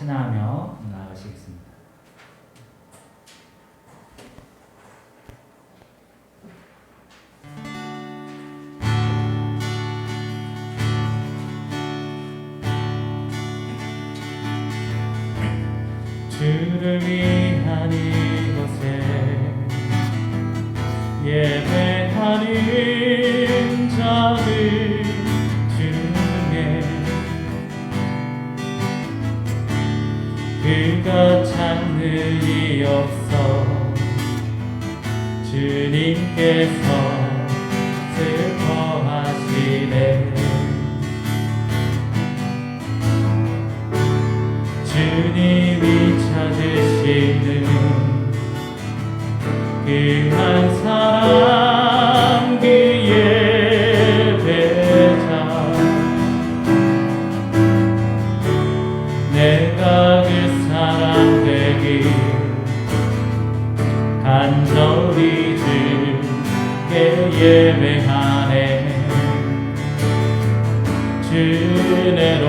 찬양하며 나아가시겠습니다. 주를 위한 이곳에 예배하는 자들 중에 그가 찾는 이 없어 주님께서 슬퍼하시네. 주님이 찾으시는 그 한 사람 그 예배자 내가 그 사람 되길 간절히 주께 예배하네. 주내로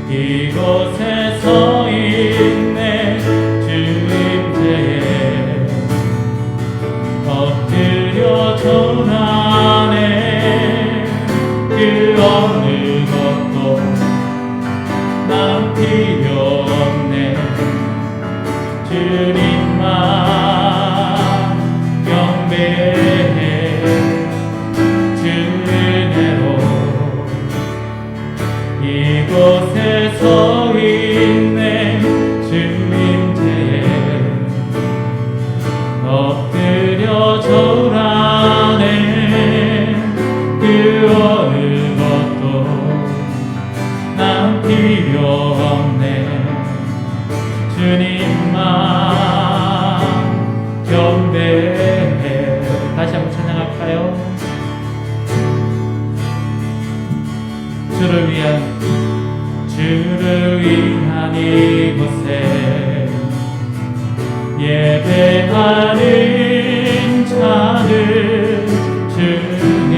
이곳에 서 있네. 주임제에 엎드려 전하네. 그 어느 것도 난 필요 없네. 주님만 경배해. 주내로 이곳에 서 있네. 주임제에 엎드려 절하네. 그 어느 것도 난 필요 없네. 주님만 경배해. 다시 한번 찬양할까요? 주를 위한 이곳에 예배하는 자들 중에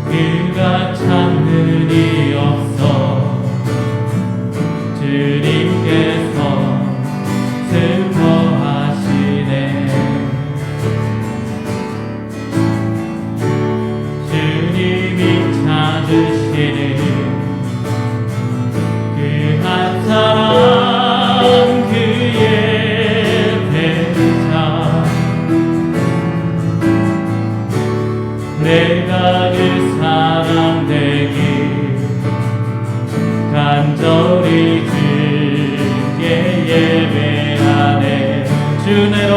그가 찾는 이 없어 주님께서 슬퍼하시네. 주님이 찾으시는 그 한 사람 그 예배자 내가 그 사람 되길 간절히 주께 예배하네. 주내로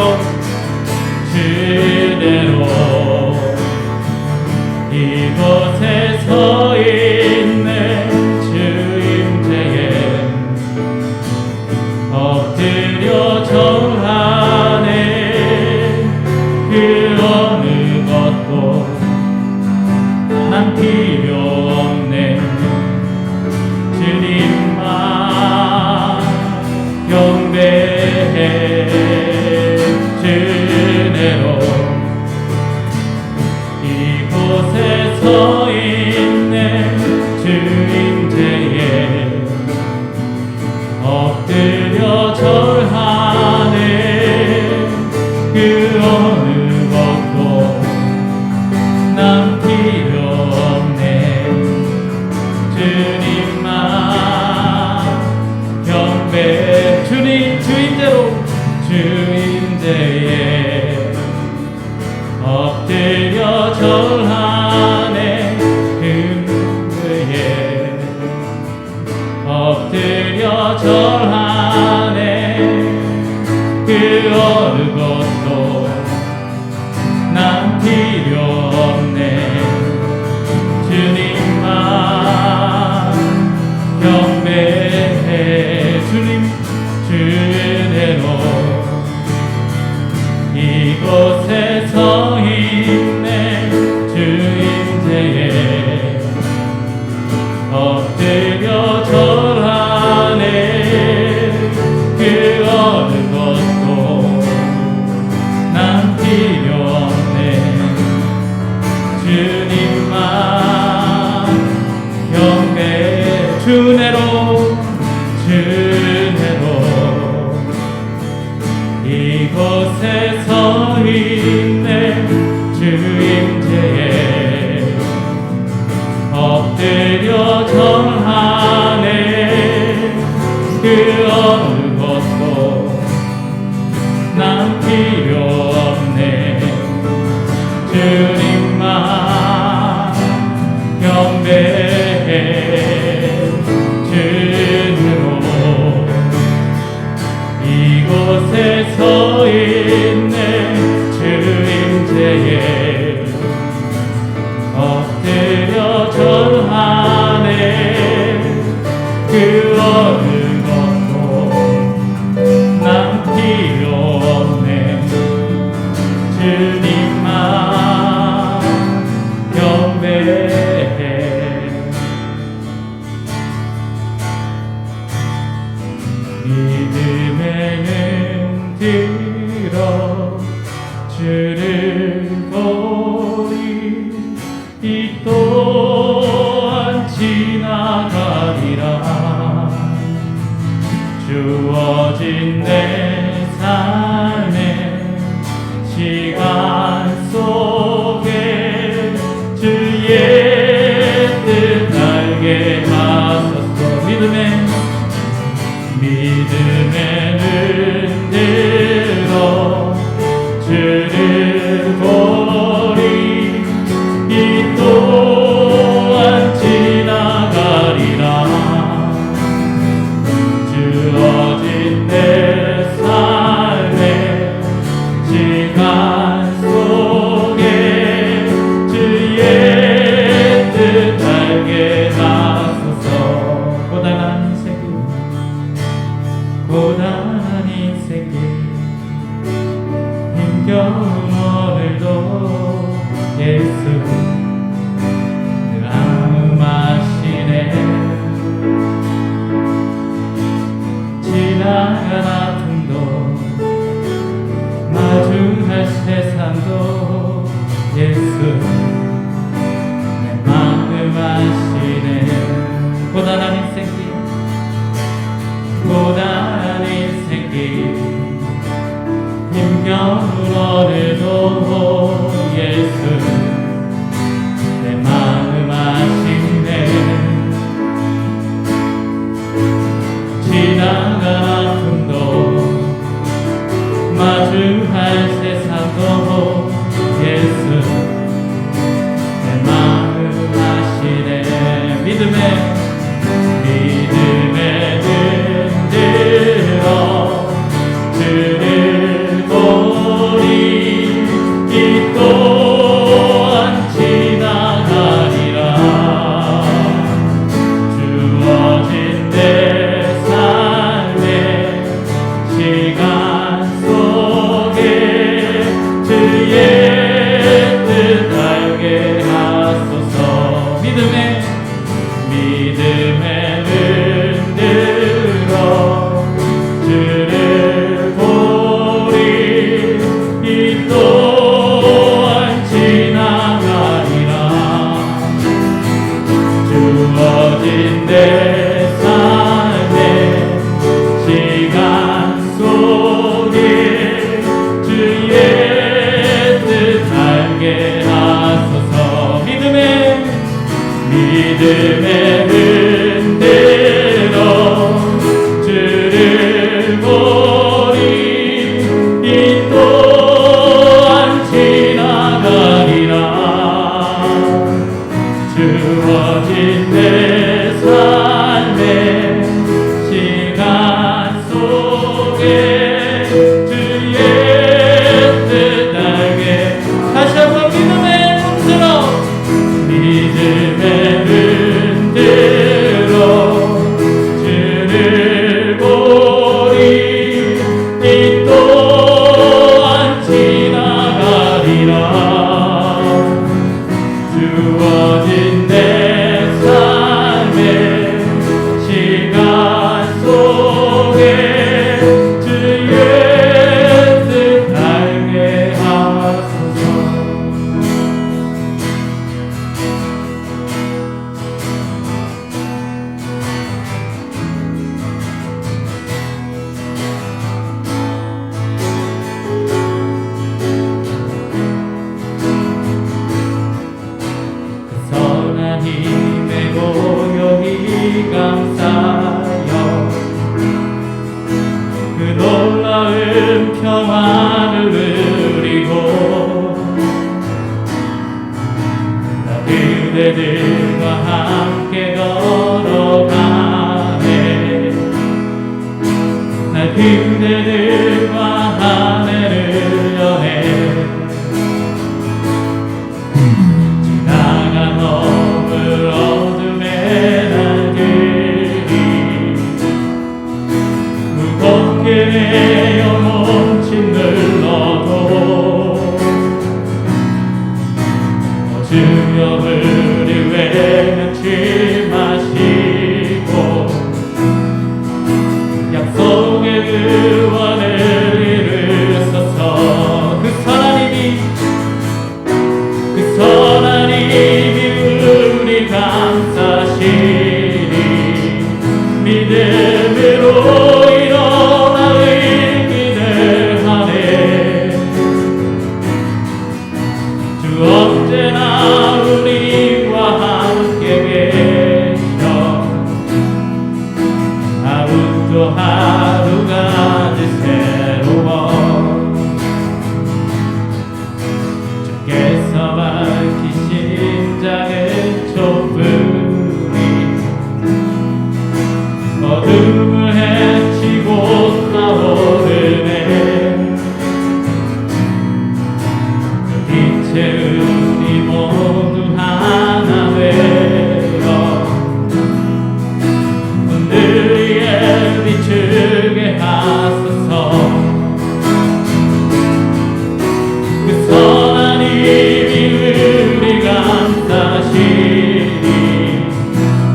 이곳에 서 있네. 주임제에 엎드려 절하네. 그 어느 것도 난 필요 없네. 주님만 경배해. 주내로 이곳에 서 있네. 주임제에 엎드려 절하네. 그 어느 것도 난 필요 없네. 주님만 경배. 주임제에 엎드려 절하네. 그에 엎드려 절하네. 그 어느 것도 난 필요 없네. 주님만 경배해. 주내로 이곳에 서 있네. 주임제에 엎드려 절하네. 주내로 이곳에 서 있네. 주 임재에 엎드려 절하네. 그 어느 것도 난 필요 없네. 주님만 경배해. 주로 이곳에 서 있네. 주 임재에 엎드려 절하네. 그 어느 것도 난 필요 없네. 주님만 경배해. 믿음의 눈 들어 주를 보리. 이 또한 지나가리라. 주어진 내 삶의 시간 속에 주의 뜻 알게 하소서. 믿음의 눈 들어 주를 보리. 이 또한 지나가리라. 주어진 내 삶의 시간 속에 주의 뜻 알게 하소서. 고단한 인생길 힘겨운 오늘도 예수 늘 안음하시네. 지나간 아픔도 마주할 세상도 예수 내 마음 아시네. 고단한 인생길 힘겨운 오늘도 예수 내 마음 아시네. 지나간 아픔도 마주할 세상도 예수 내 마음 아시네. 믿음의 눈 들어 주를 보리. 이 또한 지나가리라. 주어진 내 삶의 시간 속에 주의 뜻 알게 하소서. 믿음의 눈 들어 주를 보리. 이 또한 지나가리라. 주어진 내 삶의 시간 속에 주의 뜻 알게 하소서. 믿음의 눈 들어 주를 보리. 이 또한 지나가리라. 주어진 내 삶의 시간 속에 주의 뜻 알게. 다시 한번 믿음의 눈 들어 눈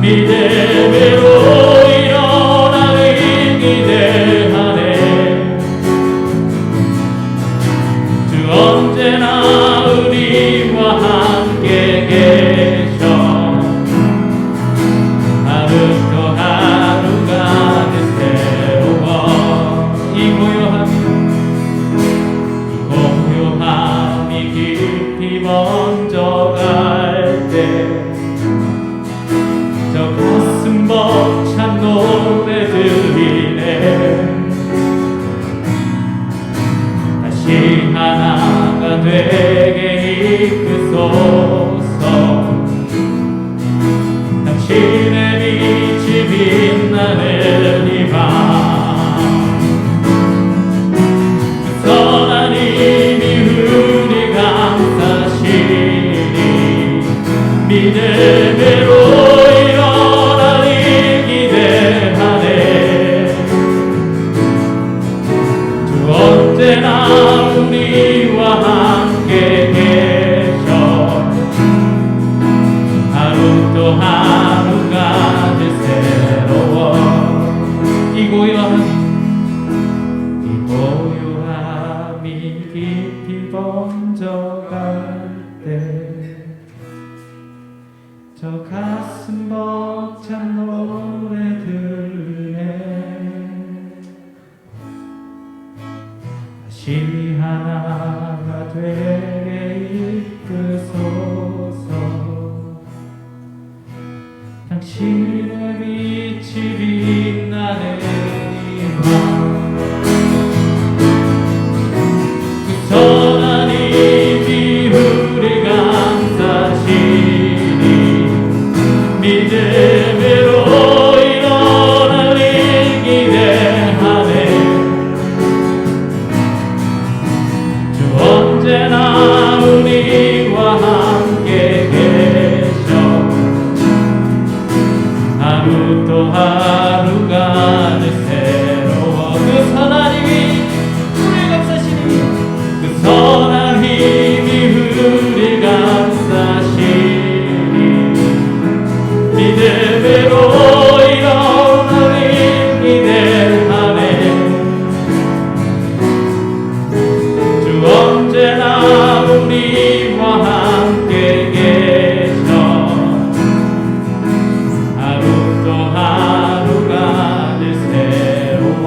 믿음으로 일어나는 기대하네. 주 언제나 우리와 함께 계셔. 하루 또 하루가 새로워. 이 고요함이 깊이 번져갈 때 저 가슴 벅찬 노래 들리네. 다시 하나가 되게 이끄소서. 당신의 빛이 빛나는 이 밤, 그 선한 힘이 우리 감싸시니 믿음으로 일어나니 기대하네. 주 언제나 우리와 함께 계셔. 하루 또 하루가 늘 새로워. 이 고요함이 깊이 번져갈 때 저 가슴 벅찬 노래 들리네. 다시 하나가 되게 이끄소서. 당신의 빛이 빛나는 이 밤, 그 선한 힘이 우리 감싸시니 믿음으로 일어날 일 기대하네. 주 언제나 우리와 함께 계셔. 하루 또 하루가 늘 새로워. 그 선한 힘이 우리 감싸시니 그 선한 힘이 우리 감싸시니 믿음으로 일어나니 기대하네. 주 언제나 우리와 함께 계셔. 하루 또 하루가 늘 새로워.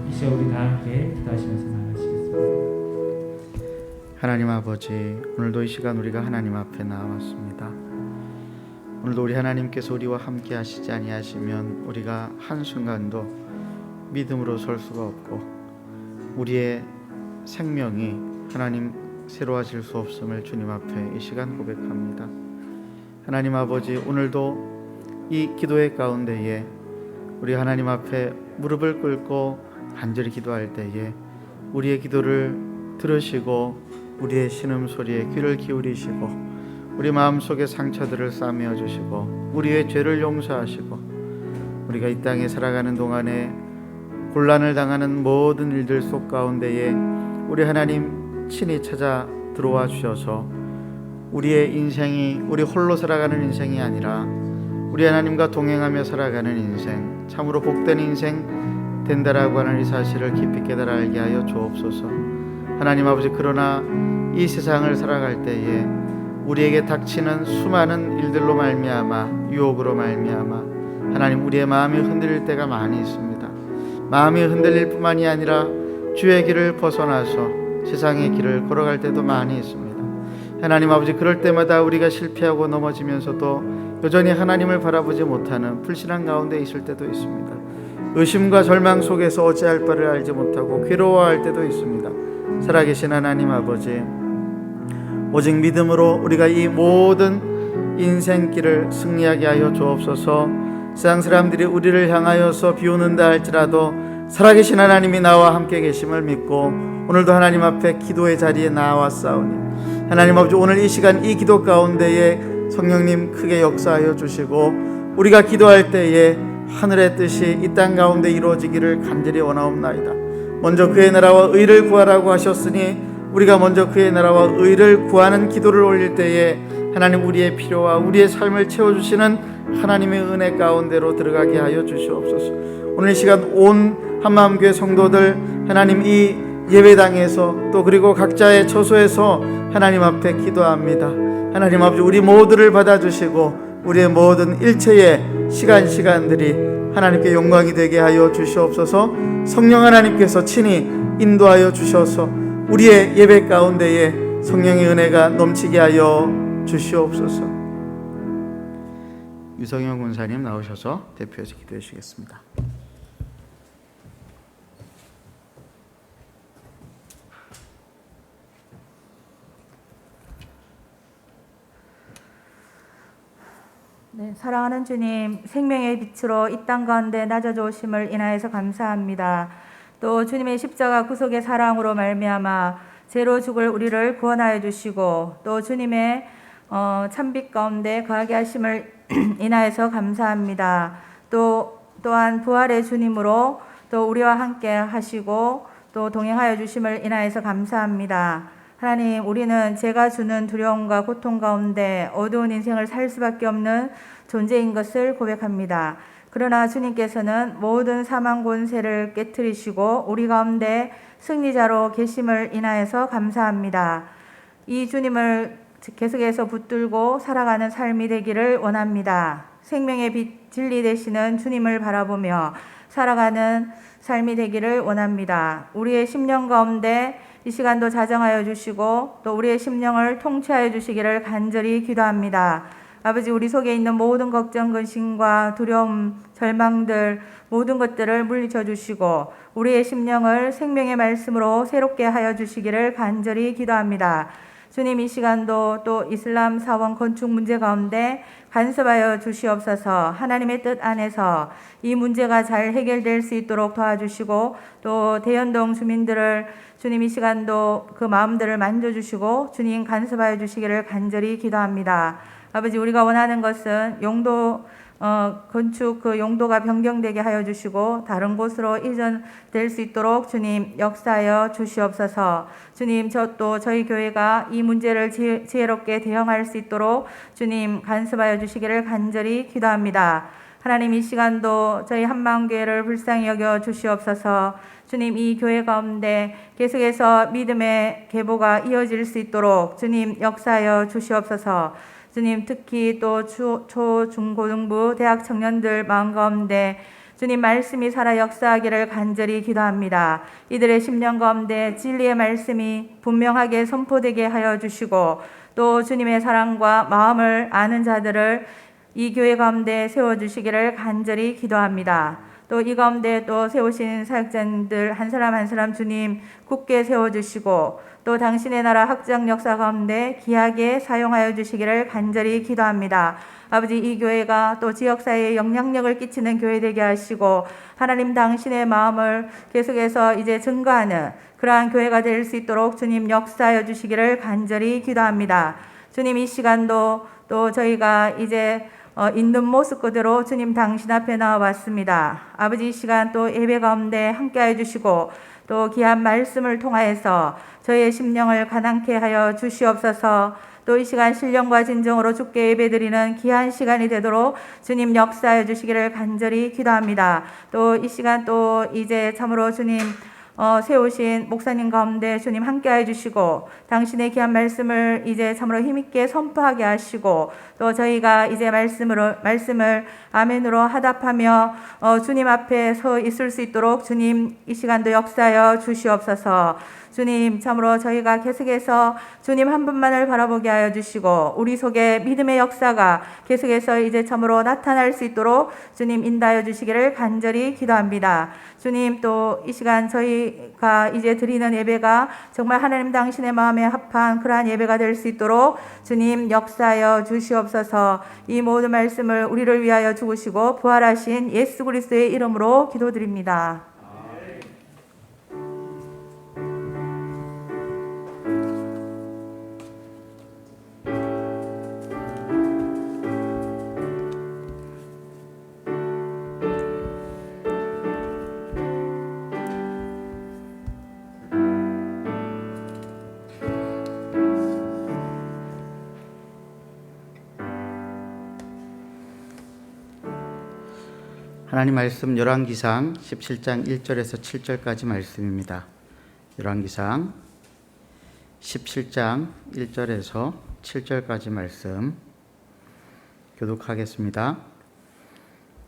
이제 우리 다 함께 기도하시면서 나가시겠습니다. 하나님 아버지, 오늘도 이 시간 우리가 하나님 앞에 나왔습니다. 오늘도 우리 하나님께서 우리와 함께 하시지 아니하시면 우리가 한순간도 믿음으로 설 수가 없고 우리의 생명이 하나님 새로워질 수 없음을 주님 앞에 이 시간 고백합니다. 하나님 아버지, 오늘도 이 기도의 가운데에 우리 하나님 앞에 무릎을 꿇고 간절히 기도할 때에 우리의 기도를 들으시고 우리의 신음소리에 귀를 기울이시고 우리 마음속의 상처들을 싸매어 주시고 우리의 죄를 용서하시고 우리가 이 땅에 살아가는 동안에 곤란을 당하는 모든 일들 속 가운데에 우리 하나님 친히 찾아 들어와 주셔서 우리의 인생이 우리 홀로 살아가는 인생이 아니라 우리 하나님과 동행하며 살아가는 인생, 참으로 복된 인생 된다라고 하는 이 사실을 깊이 깨달아 알게 하여 주옵소서. 하나님 아버지, 그러나 이 세상을 살아갈 때에 우리에게 닥치는 수많은 일들로 말미암아, 유혹으로 말미암아 하나님 우리의 마음이 흔들릴 때가 많이 있습니다. 마음이 흔들릴 뿐만이 아니라 주의 길을 벗어나서 세상의 길을 걸어갈 때도 많이 있습니다. 하나님 아버지, 그럴 때마다 우리가 실패하고 넘어지면서도 여전히 하나님을 바라보지 못하는 불신앙 가운데 있을 때도 있습니다. 의심과 절망 속에서 어찌할 바를 알지 못하고 괴로워할 때도 있습니다. 살아계신 하나님 아버지, 오직 믿음으로 우리가 이 모든 인생길을 승리하게 하여 주옵소서. 세상 사람들이 우리를 향하여서 비웃는다 할지라도 살아계신 하나님이 나와 함께 계심을 믿고 오늘도 하나님 앞에 기도의 자리에 나왔사오니 하나님 아버지, 오늘 이 시간 이 기도 가운데에 성령님 크게 역사하여 주시고 우리가 기도할 때에 하늘의 뜻이 이 땅 가운데 이루어지기를 간절히 원하옵나이다. 먼저 그의 나라와 의를 구하라고 하셨으니 우리가 먼저 그의 나라와 의를 구하는 기도를 올릴 때에 하나님 우리의 필요와 우리의 삶을 채워주시는 하나님의 은혜 가운데로 들어가게 하여 주시옵소서. 오늘 이 시간 온 한마음교회 성도들 하나님 이 예배당에서 또 그리고 각자의 처소에서 하나님 앞에 기도합니다. 하나님 아버지 우리 모두를 받아주시고 우리의 모든 일체의 시간들이 하나님께 영광이 되게 하여 주시옵소서. 성령 하나님께서 친히 인도하여 주셔서 우리의 예배 가운데에 성령의 은혜가 넘치게 하여 주시옵소서. 유성영 군사님 나오셔서 대표해서 기도해 주시겠습니다. 네, 사랑하는 주님, 생명의 빛으로 이 땅 가운데 낮아져 오심을 인하여서 감사합니다. 또 주님의 십자가 구속의 사랑으로 말미암아 죄로 죽을 우리를 구원하여 주시고 또 주님의 찬빛 가운데 거하게 하심을 인하여서 감사합니다. 또한 부활의 주님으로 또 우리와 함께 하시고 또 동행하여 주심을 인하여서 감사합니다. 하나님, 우리는 죄가 주는 두려움과 고통 가운데 어두운 인생을 살 수밖에 없는 존재인 것을 고백합니다. 그러나 주님께서는 모든 사망 권세를 깨뜨리시고 우리 가운데 승리자로 계심을 인하여서 감사합니다. 이 주님을 계속해서 붙들고 살아가는 삶이 되기를 원합니다. 생명의 빛 진리 되시는 주님을 바라보며 살아가는 삶이 되기를 원합니다. 우리의 심령 가운데 이 시간도 자정하여 주시고 또 우리의 심령을 통치하여 주시기를 간절히 기도합니다. 아버지, 우리 속에 있는 모든 걱정, 근심과 두려움, 절망들 모든 것들을 물리쳐 주시고 우리의 심령을 생명의 말씀으로 새롭게 하여 주시기를 간절히 기도합니다. 주님, 이 시간도 또 이슬람 사원 건축 문제 가운데 간섭하여 주시옵소서. 하나님의 뜻 안에서 이 문제가 잘 해결될 수 있도록 도와주시고 또 대연동 주민들을 주님 이 시간도 그 마음들을 만져주시고 주님 간섭하여 주시기를 간절히 기도합니다. 아버지, 우리가 원하는 것은 용도 건축 그 용도가 변경되게 하여 주시고 다른 곳으로 이전될 수 있도록 주님 역사하여 주시옵소서. 주님, 또 저희 교회가 이 문제를 지혜롭게 대응할 수 있도록 주님 간섭하여 주시기를 간절히 기도합니다. 하나님, 이 시간도 저희 한마음교회를 불쌍히 여겨 주시옵소서. 주님, 이 교회 가운데 계속해서 믿음의 계보가 이어질 수 있도록 주님 역사하여 주시옵소서. 주님, 특히 또 초, 중, 고등부, 대학 청년들 마음 가운데 주님 말씀이 살아 역사하기를 간절히 기도합니다. 이들의 심령 가운데 진리의 말씀이 분명하게 선포되게 하여 주시고 또 주님의 사랑과 마음을 아는 자들을 이 교회 가운데 세워주시기를 간절히 기도합니다. 또 이 가운데 또 세우신 사역자님들 한 사람 한 사람 주님 굳게 세워주시고 또 당신의 나라 확장 역사 가운데 귀하게 사용하여 주시기를 간절히 기도합니다. 아버지, 이 교회가 또 지역사회에 영향력을 끼치는 교회 되게 하시고 하나님 당신의 마음을 계속해서 이제 증거하는 그러한 교회가 될 수 있도록 주님 역사하여 주시기를 간절히 기도합니다. 주님, 이 시간도 또 저희가 이제 있는 모습 그대로 주님 당신 앞에 나와봤습니다. 아버지, 이 시간 또 예배 가운데 함께해 주시고 또 귀한 말씀을 통하여서 저희의 심령을 가난케 하여 주시옵소서. 또 이 시간 신령과 진정으로 주께 예배드리는 귀한 시간이 되도록 주님 역사해 주시기를 간절히 기도합니다. 또 이 시간 또 이제 참으로 주님 세우신 목사님 가운데 주님 함께해 주시고 당신의 귀한 말씀을 이제 참으로 힘있게 선포하게 하시고 또 저희가 이제 말씀을 아멘으로 하답하며 주님 앞에 서 있을 수 있도록 주님 이 시간도 역사하여 주시옵소서. 주님, 참으로 저희가 계속해서 주님 한 분만을 바라보게 하여 주시고 우리 속에 믿음의 역사가 계속해서 이제 참으로 나타날 수 있도록 주님 인도하여 주시기를 간절히 기도합니다. 주님, 또 이 시간 저희가 이제 드리는 예배가 정말 하나님 당신의 마음에 합한 그러한 예배가 될 수 있도록 주님 역사하여 주시옵소서. 이 모든 말씀을 우리를 위하여 주시고 부활하신 예수 그리스도의 이름으로 기도드립니다. 하나님 말씀 열왕기상 17장 1절에서 7절까지 말씀입니다. 열왕기상 17장 1절에서 7절까지 말씀 교독하겠습니다.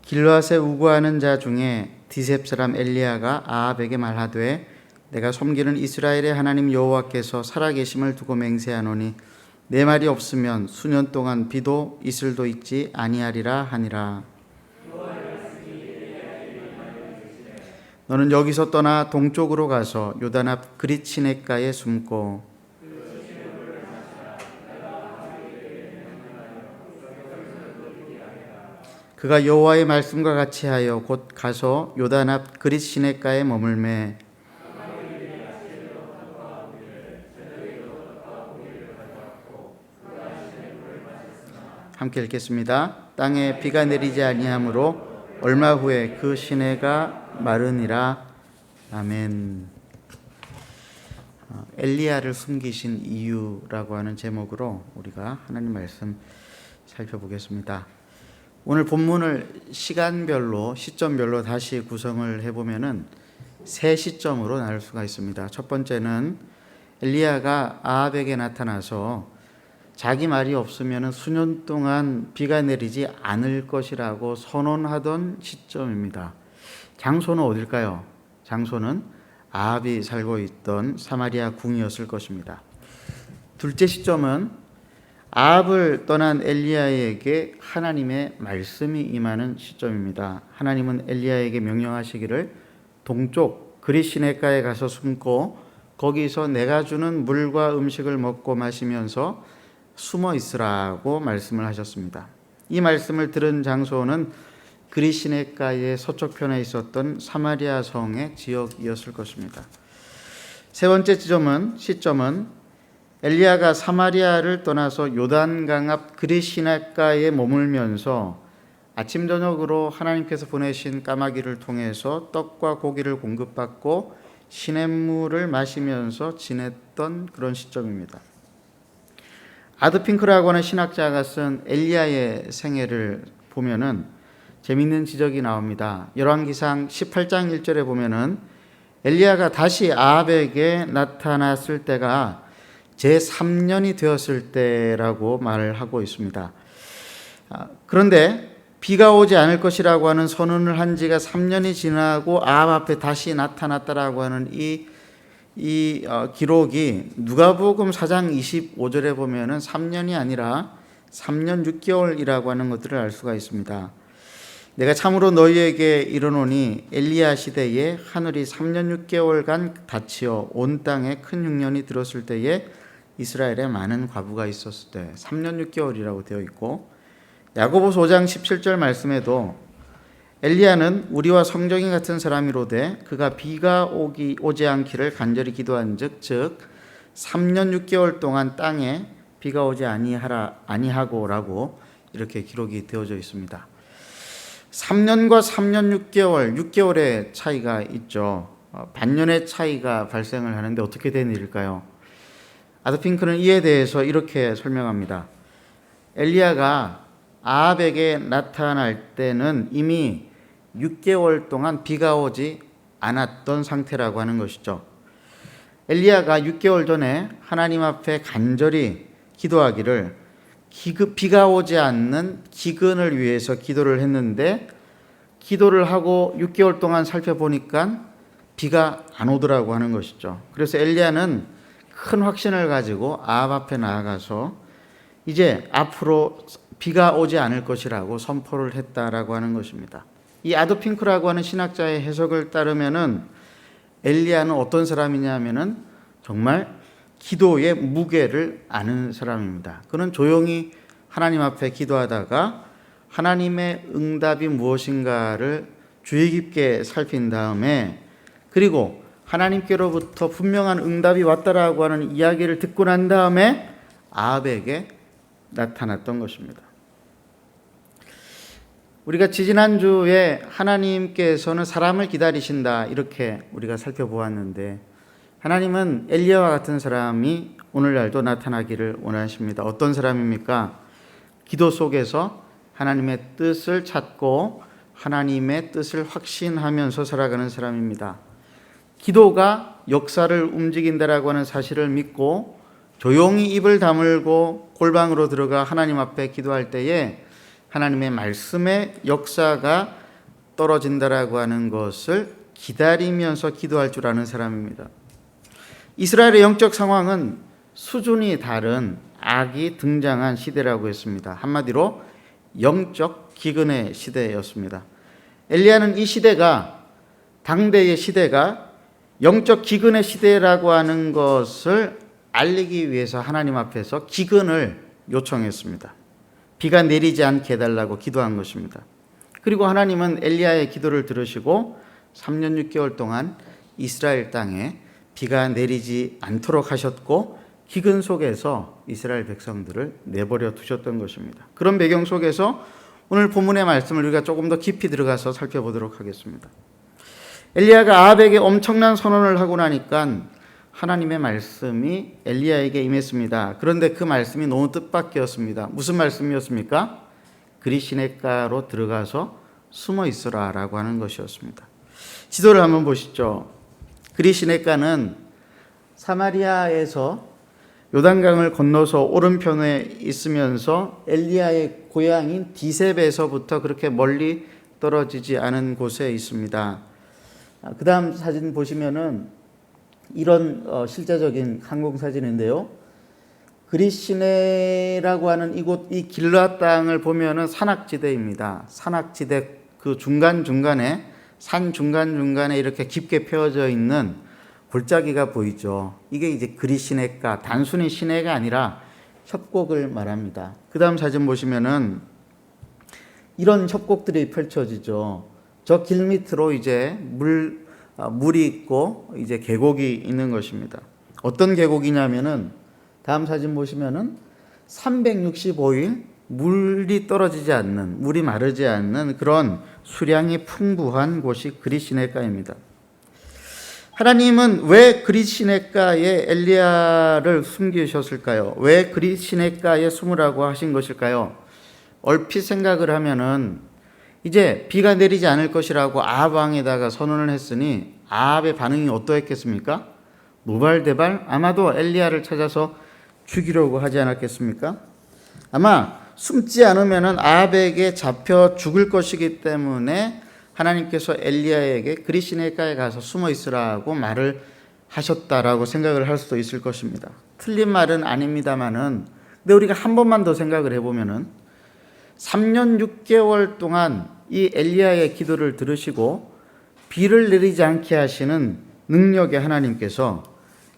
길르앗에 우고하는 자 중에 디셉 사람 엘리야가 아합에게 말하되 내가 섬기는 이스라엘의 하나님 여호와께서 살아계심을 두고 맹세하노니 내 말이 없으면 수년 동안 비도 이슬도 있지 아니하리라 하니라. 너는 여기서 떠나 동쪽으로 가서 요단 앞 그릿 시냇가에 숨고 그가 여호와의 말씀과 같이 하여 곧 가서 요단 앞 그릿 시냇가에 머물매 함께 읽겠습니다. 땅에 비가 내리지 아니하므로 얼마 후에 그 시내가 마르니라. 아멘. 엘리야를 숨기신 이유라고 하는 제목으로 우리가 하나님 말씀 살펴보겠습니다. 오늘 본문을 시간별로 시점별로 다시 구성을 해보면은 세 시점으로 나눌 수가 있습니다. 첫 번째는 엘리야가 아합에게 나타나서 자기 말이 없으면 수년 동안 비가 내리지 않을 것이라고 선언하던 시점입니다. 장소는 어딜까요? 장소는 아합이 살고 있던 사마리아 궁이었을 것입니다. 둘째 시점은 아합을 떠난 엘리야에게 하나님의 말씀이 임하는 시점입니다. 하나님은 엘리야에게 명령하시기를 동쪽 그릿 시냇가에 가서 숨고 거기서 내가 주는 물과 음식을 먹고 마시면서 숨어 있으라고 말씀을 하셨습니다. 이 말씀을 들은 장소는 그릿 시냇가의 서쪽편에 있었던 사마리아 성의 지역이었을 것입니다. 세 번째 시점은 엘리야가 사마리아를 떠나서 요단강 앞 그릿 시냇가에 머물면서 아침 저녁으로 하나님께서 보내신 까마귀를 통해서 떡과 고기를 공급받고 시냇물을 마시면서 지냈던 그런 시점입니다. 아드핑크라고 하는 신학자가 쓴 엘리야의 생애를 보면은 재미있는 지적이 나옵니다. 열왕기상 18장 1절에 보면은 엘리야가 다시 아합에게 나타났을 때가 제3년이 되었을 때라고 말을 하고 있습니다. 그런데 비가 오지 않을 것이라고 하는 선언을 한 지가 3년이 지나고 아합 앞에 다시 나타났다라고 하는 이 기록이 누가복음 4장 25절에 보면은 3년이 아니라 3년 6개월이라고 하는 것들을 알 수가 있습니다. 내가 참으로 너희에게 이르노니 엘리야 시대에 하늘이 3년 6개월간 닫히어 온 땅에 큰 흉년이 들었을 때에 이스라엘에 많은 과부가 있었을 때 3년 6개월이라고 되어 있고, 야고보서 5장 17절 말씀에도 엘리야는 우리와 성정이 같은 사람이로되 그가 비가 오지 않기를 간절히 기도한즉 즉 3년 6개월 동안 땅에 비가 오지 아니하고라고 이렇게 기록이 되어져 있습니다. 3년과 3년 6개월의 차이가 있죠. 반년의 차이가 발생을 하는데 어떻게 된 일일까요? 아드핑크는 이에 대해서 이렇게 설명합니다. 엘리야가 아합에게 나타날 때는 이미 6개월 동안 비가 오지 않았던 상태라고 하는 것이죠. 엘리야가 6개월 전에 하나님 앞에 간절히 기도하기를 비가 오지 않는 기근을 위해서 기도를 했는데, 기도를 하고 6개월 동안 살펴보니까 비가 안 오더라고 하는 것이죠. 그래서 엘리야는 큰 확신을 가지고 아합 앞에 나아가서 이제 앞으로 비가 오지 않을 것이라고 선포를 했다라고 하는 것입니다. 이 아드핑크라고 하는 신학자의 해석을 따르면은 엘리야는 어떤 사람이냐면은 정말 기도의 무게를 아는 사람입니다. 그는 조용히 하나님 앞에 기도하다가 하나님의 응답이 무엇인가를 주의 깊게 살핀 다음에, 그리고 하나님께로부터 분명한 응답이 왔다라고 하는 이야기를 듣고 난 다음에 아합에게 나타났던 것입니다. 우리가 지지난주에 하나님께서는 사람을 기다리신다 이렇게 우리가 살펴보았는데, 하나님은 엘리야와 같은 사람이 오늘날도 나타나기를 원하십니다. 어떤 사람입니까? 기도 속에서 하나님의 뜻을 찾고 하나님의 뜻을 확신하면서 살아가는 사람입니다. 기도가 역사를 움직인다라고 하는 사실을 믿고 조용히 입을 다물고 골방으로 들어가 하나님 앞에 기도할 때에 하나님의 말씀의 역사가 떨어진다라고 하는 것을 기다리면서 기도할 줄 아는 사람입니다. 이스라엘의 영적 상황은 수준이 다른 악이 등장한 시대라고 했습니다. 한마디로 영적 기근의 시대였습니다. 엘리야는 이 시대가, 당대의 시대가 영적 기근의 시대라고 하는 것을 알리기 위해서 하나님 앞에서 기근을 요청했습니다. 비가 내리지 않게 해달라고 기도한 것입니다. 그리고 하나님은 엘리야의 기도를 들으시고 3년 6개월 동안 이스라엘 땅에 비가 내리지 않도록 하셨고 기근 속에서 이스라엘 백성들을 내버려 두셨던 것입니다. 그런 배경 속에서 오늘 본문의 말씀을 우리가 조금 더 깊이 들어가서 살펴보도록 하겠습니다. 엘리야가 아합에게 엄청난 선언을 하고 나니까 하나님의 말씀이 엘리야에게 임했습니다. 그런데 그 말씀이 너무 뜻밖이었습니다. 무슨 말씀이었습니까? 그리 시냇가로 들어가서 숨어 있으라 라고 하는 것이었습니다. 지도를 한번 보시죠. 그리 시냇가는 사마리아에서 요단강을 건너서 오른편에 있으면서 엘리야의 고향인 디셉에서부터 그렇게 멀리 떨어지지 않은 곳에 있습니다. 그 다음 사진 보시면은 이런 실제적인 항공사진인데요. 그리시네라고 하는 이곳, 이 길르앗 땅을 보면은 산악지대입니다. 산악지대 그 중간중간에, 산 중간중간에 이렇게 깊게 펴져 있는 골짜기가 보이죠. 이게 이제 그리시네가, 단순히 시내가 아니라 협곡을 말합니다. 그 다음 사진 보시면은 이런 협곡들이 펼쳐지죠. 저 길 밑으로 이제 물이 있고 이제 계곡이 있는 것입니다. 어떤 계곡이냐면은 다음 사진 보시면은 365일 물이 떨어지지 않는, 물이 마르지 않는 그런 수량이 풍부한 곳이 그리시네가입니다. 하나님은 왜 그리시네가에 엘리야를 숨기셨을까요? 왜 그리시네가에 숨으라고 하신 것일까요? 얼핏 생각을 하면은 이제 비가 내리지 않을 것이라고 아합 왕에다가 선언을 했으니 아합의 반응이 어떠했겠습니까? 노발대발 아마도 엘리야를 찾아서 죽이려고 하지 않았겠습니까? 아마 숨지 않으면은 아합에게 잡혀 죽을 것이기 때문에 하나님께서 엘리야에게 그리시네가에 가서 숨어 있으라고 말을 하셨다라고 생각을 할 수도 있을 것입니다. 틀린 말은 아닙니다만은, 근데 우리가 한 번만 더 생각을 해보면은 3년 6개월 동안 이 엘리야의 기도를 들으시고 비를 내리지 않게 하시는 능력의 하나님께서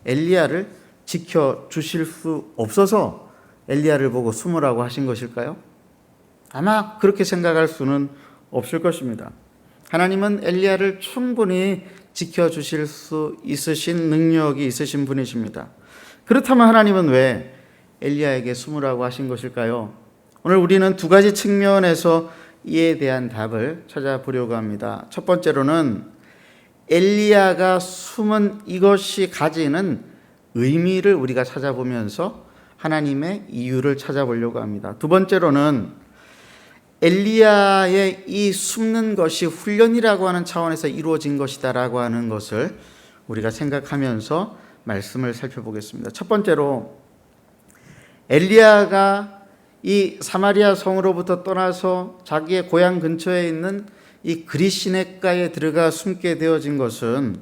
엘리야를 지켜주실 수 없어서 엘리야를 보고 숨으라고 하신 것일까요? 아마 그렇게 생각할 수는 없을 것입니다. 하나님은 엘리야를 충분히 지켜주실 수 있으신 능력이 있으신 분이십니다. 그렇다면 하나님은 왜 엘리야에게 숨으라고 하신 것일까요? 오늘 우리는 두 가지 측면에서 이에 대한 답을 찾아보려고 합니다. 첫 번째로는 엘리야가 숨은 이것이 가지는 의미를 우리가 찾아보면서 하나님의 이유를 찾아보려고 합니다. 두 번째로는 엘리야의 이 숨는 것이 훈련이라고 하는 차원에서 이루어진 것이다라고 하는 것을 우리가 생각하면서 말씀을 살펴보겠습니다. 첫 번째로 엘리야가 이 사마리아 성으로부터 떠나서 자기의 고향 근처에 있는 이 그리시네가에 들어가 숨게 되어진 것은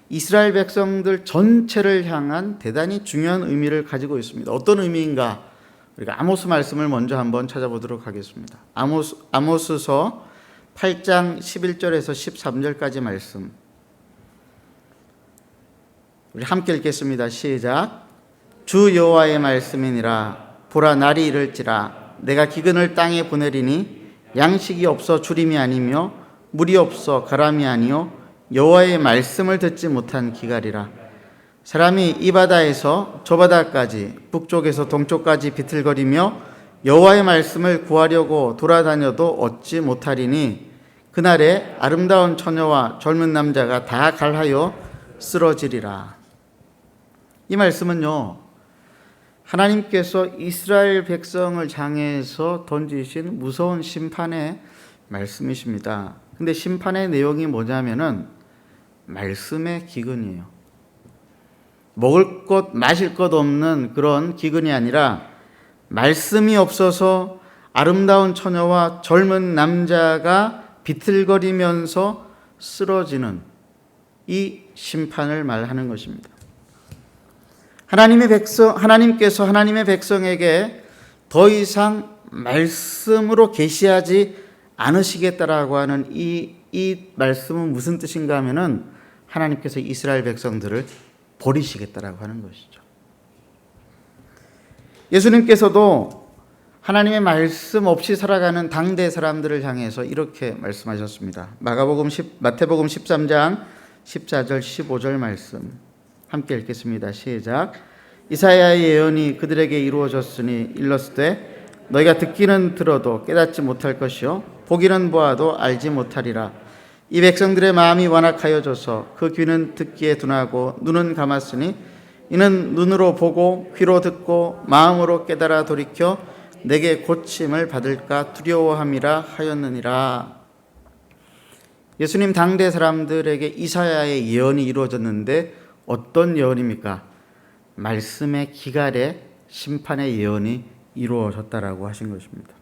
이스라엘 백성들 전체를 향한 대단히 중요한 의미를 가지고 있습니다. 어떤 의미인가? 우리가 아모스 말씀을 먼저 한번 찾아보도록 하겠습니다. 아모스서 8장 11절에서 13절까지 말씀. 우리 함께 읽겠습니다. 시작. 주 여호와의 말씀이니라. 보라, 날이 이를지라. 내가 기근을 땅에 보내리니 양식이 없어 주림이 아니며 물이 없어 가람이 아니요 여호와의 말씀을 듣지 못한 기갈이라. 사람이 이 바다에서 저 바다까지 북쪽에서 동쪽까지 비틀거리며 여호와의 말씀을 구하려고 돌아다녀도 얻지 못하리니 그날에 아름다운 처녀와 젊은 남자가 다 갈하여 쓰러지리라. 이 말씀은요, 하나님께서 이스라엘 백성을 향해서 던지신 무서운 심판의 말씀이십니다. 근데 심판의 내용이 뭐냐면은 말씀의 기근이에요. 먹을 것 마실 것 없는 그런 기근이 아니라 말씀이 없어서 아름다운 처녀와 젊은 남자가 비틀거리면서 쓰러지는 이 심판을 말하는 것입니다. 하나님께서 하나님의 백성에게 더 이상 말씀으로 계시하지 않으시겠다라고 하는 이 말씀은 무슨 뜻인가 하면은 하나님께서 이스라엘 백성들을 버리시겠다라고 하는 것이죠. 예수님께서도 하나님의 말씀 없이 살아가는 당대 사람들을 향해서 이렇게 말씀하셨습니다. 마태복음 13장 14절 15절 말씀 함께 읽겠습니다. 시작. 이사야의 예언이 그들에게 이루어졌으니 일렀으되 너희가 듣기는 들어도 깨닫지 못할 것이요 보기는 보아도 알지 못하리라. 이 백성들의 마음이 완악하여져서 그 귀는 듣기에 둔하고 눈은 감았으니 이는 눈으로 보고 귀로 듣고 마음으로 깨달아 돌이켜 내게 고침을 받을까 두려워함이라 하였느니라. 예수님 당대 사람들에게 이사야의 예언이 이루어졌는데 어떤 예언입니까? 말씀의 기갈에 심판의 예언이 이루어졌다라고 하신 것입니다.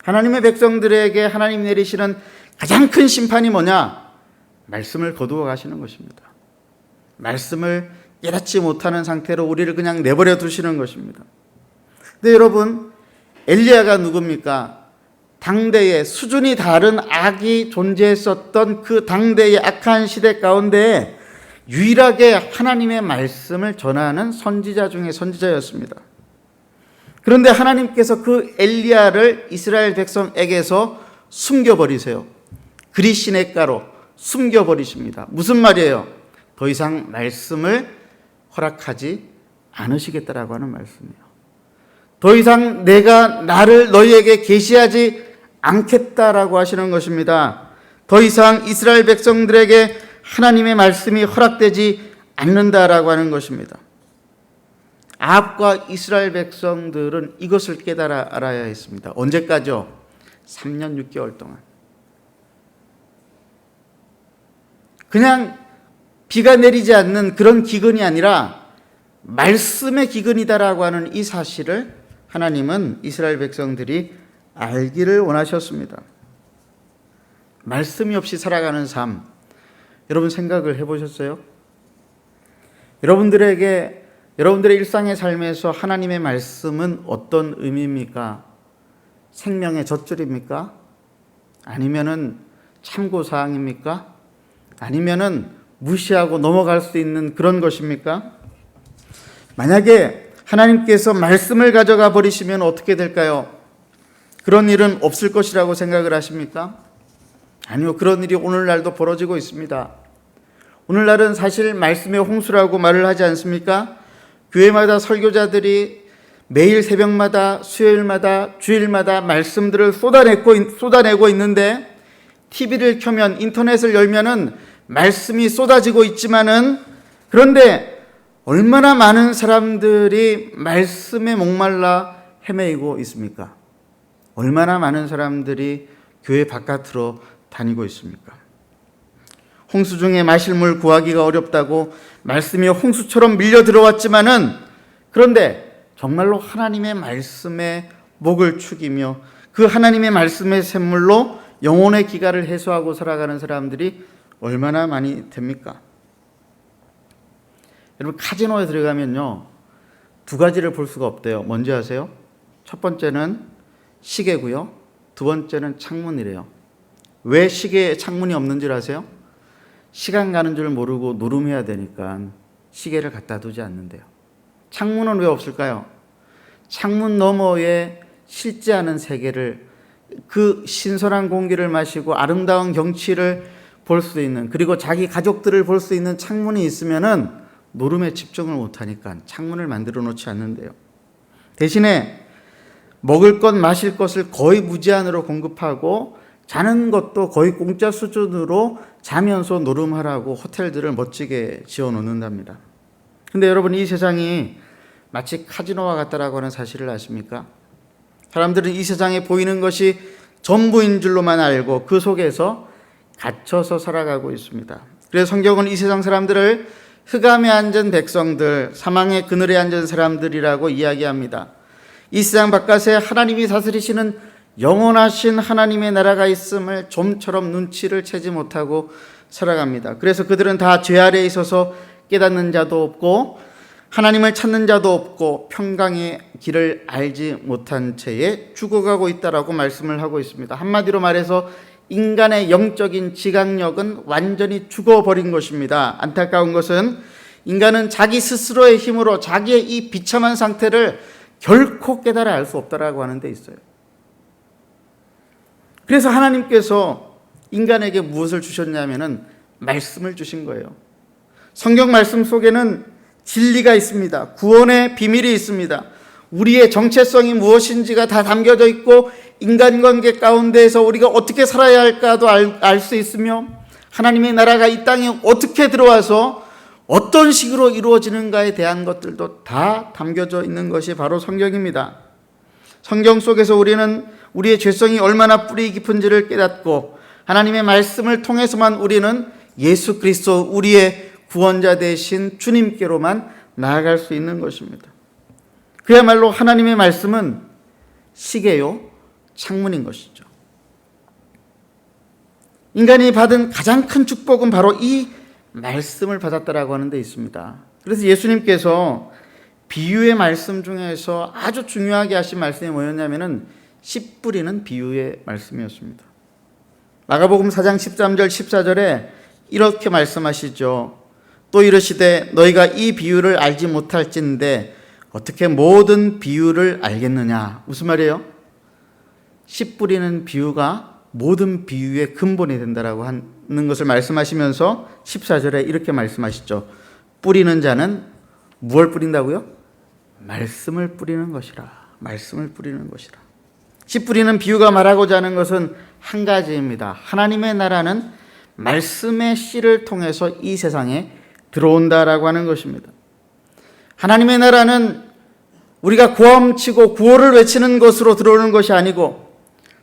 하나님의 백성들에게 하나님 내리시는 가장 큰 심판이 뭐냐? 말씀을 거두어 가시는 것입니다. 말씀을 깨닫지 못하는 상태로 우리를 그냥 내버려 두시는 것입니다. 근데 여러분, 엘리야가 누굽니까? 당대에 수준이 다른 악이 존재했었던 그 당대의 악한 시대 가운데 유일하게 하나님의 말씀을 전하는 선지자 중에 선지자였습니다. 그런데 하나님께서 그 엘리야를 이스라엘 백성에게서 숨겨버리세요. 그리 시냇가로 숨겨버리십니다. 무슨 말이에요? 더 이상 말씀을 허락하지 않으시겠다라고 하는 말씀이에요. 더 이상 내가 나를 너희에게 계시하지 않겠다라고 하시는 것입니다. 더 이상 이스라엘 백성들에게 하나님의 말씀이 허락되지 않는다라고 하는 것입니다. 아합과 이스라엘 백성들은 이것을 깨달아 알아야 했습니다. 언제까지요? 3년 6개월 동안. 그냥 비가 내리지 않는 그런 기근이 아니라 말씀의 기근이다라고 하는 이 사실을 하나님은 이스라엘 백성들이 알기를 원하셨습니다. 말씀이 없이 살아가는 삶, 여러분 생각을 해보셨어요? 여러분들의 일상의 삶에서 하나님의 말씀은 어떤 의미입니까? 생명의 젖줄입니까? 아니면은 참고사항입니까? 아니면은 무시하고 넘어갈 수 있는 그런 것입니까? 만약에 하나님께서 말씀을 가져가 버리시면 어떻게 될까요? 그런 일은 없을 것이라고 생각을 하십니까? 아니요, 그런 일이 오늘날도 벌어지고 있습니다. 오늘날은 사실 말씀의 홍수라고 말을 하지 않습니까? 교회마다 설교자들이 매일 새벽마다, 수요일마다, 주일마다 말씀들을 쏟아내고 있는데 TV를 켜면, 인터넷을 열면은 말씀이 쏟아지고 있지만은, 그런데 얼마나 많은 사람들이 말씀에 목말라 헤매이고 있습니까? 얼마나 많은 사람들이 교회 바깥으로 다니고 있습니까? 홍수 중에 마실 물 구하기가 어렵다고 말씀이 홍수처럼 밀려 들어왔지만은, 그런데 정말로 하나님의 말씀에 목을 축이며 그 하나님의 말씀의 샘물로 영혼의 기갈을 해소하고 살아가는 사람들이 얼마나 많이 됩니까? 여러분, 카지노에 들어가면요, 두 가지를 볼 수가 없대요. 뭔지 아세요? 첫 번째는 시계고요, 두 번째는 창문이래요. 왜 시계에 창문이 없는 줄 아세요? 시간 가는 줄 모르고 노름해야 되니까 시계를 갖다 두지 않는데요. 창문은 왜 없을까요? 창문 너머에 실지 않은 세계를, 그 신선한 공기를 마시고 아름다운 경치를 볼 수 있는, 그리고 자기 가족들을 볼 수 있는 창문이 있으면은 노름에 집중을 못하니까 창문을 만들어 놓지 않는데요. 대신에 먹을 것 마실 것을 거의 무제한으로 공급하고 자는 것도 거의 공짜 수준으로 자면서 노름하라고 호텔들을 멋지게 지어 놓는답니다. 근데 여러분, 이 세상이 마치 카지노와 같다라고 하는 사실을 아십니까? 사람들은 이 세상에 보이는 것이 전부인 줄로만 알고 그 속에서 갇혀서 살아가고 있습니다. 그래서 성경은 이 세상 사람들을 흑암에 앉은 백성들, 사망의 그늘에 앉은 사람들이라고 이야기합니다. 이 세상 바깥에 하나님이 다스리시는 영원하신 하나님의 나라가 있음을 좀처럼 눈치를 채지 못하고 살아갑니다. 그래서 그들은 다 죄 아래에 있어서 깨닫는 자도 없고 하나님을 찾는 자도 없고 평강의 길을 알지 못한 채에 죽어가고 있다라고 말씀을 하고 있습니다. 한마디로 말해서 인간의 영적인 지각력은 완전히 죽어버린 것입니다. 안타까운 것은 인간은 자기 스스로의 힘으로 자기의 이 비참한 상태를 결코 깨달아 알 수 없다라고 하는 데 있어요. 그래서 하나님께서 인간에게 무엇을 주셨냐면은 말씀을 주신 거예요. 성경 말씀 속에는 진리가 있습니다. 구원의 비밀이 있습니다. 우리의 정체성이 무엇인지가 다 담겨져 있고 인간관계 가운데에서 우리가 어떻게 살아야 할까도 알 수 있으며 하나님의 나라가 이 땅에 어떻게 들어와서 어떤 식으로 이루어지는가에 대한 것들도 다 담겨져 있는 것이 바로 성경입니다. 성경 속에서 우리는 우리의 죄성이 얼마나 뿌리 깊은지를 깨닫고 하나님의 말씀을 통해서만 우리는 예수 그리스도 우리의 구원자 되신 주님께로만 나아갈 수 있는 것입니다. 그야말로 하나님의 말씀은 시계요 창문인 것이죠. 인간이 받은 가장 큰 축복은 바로 이 말씀을 받았다라고 하는 데 있습니다. 그래서 예수님께서 비유의 말씀 중에서 아주 중요하게 하신 말씀이 뭐였냐면은 씨 뿌리는 비유의 말씀이었습니다. 마가복음 4장 13절 14절에 이렇게 말씀하시죠. 또 이르시되 너희가 이 비유를 알지 못할진대 어떻게 모든 비유를 알겠느냐. 무슨 말이에요? 씨 뿌리는 비유가 모든 비유의 근본이 된다라고 하는 것을 말씀하시면서 14절에 이렇게 말씀하시죠. 뿌리는 자는 무엇을 뿌린다고요? 말씀을 뿌리는 것이라. 말씀을 뿌리는 것이라. 씨 뿌리는 비유가 말하고자 하는 것은 한 가지입니다. 하나님의 나라는 말씀의 씨를 통해서 이 세상에 들어온다라고 하는 것입니다. 하나님의 나라는 우리가 고함치고 구호를 외치는 것으로 들어오는 것이 아니고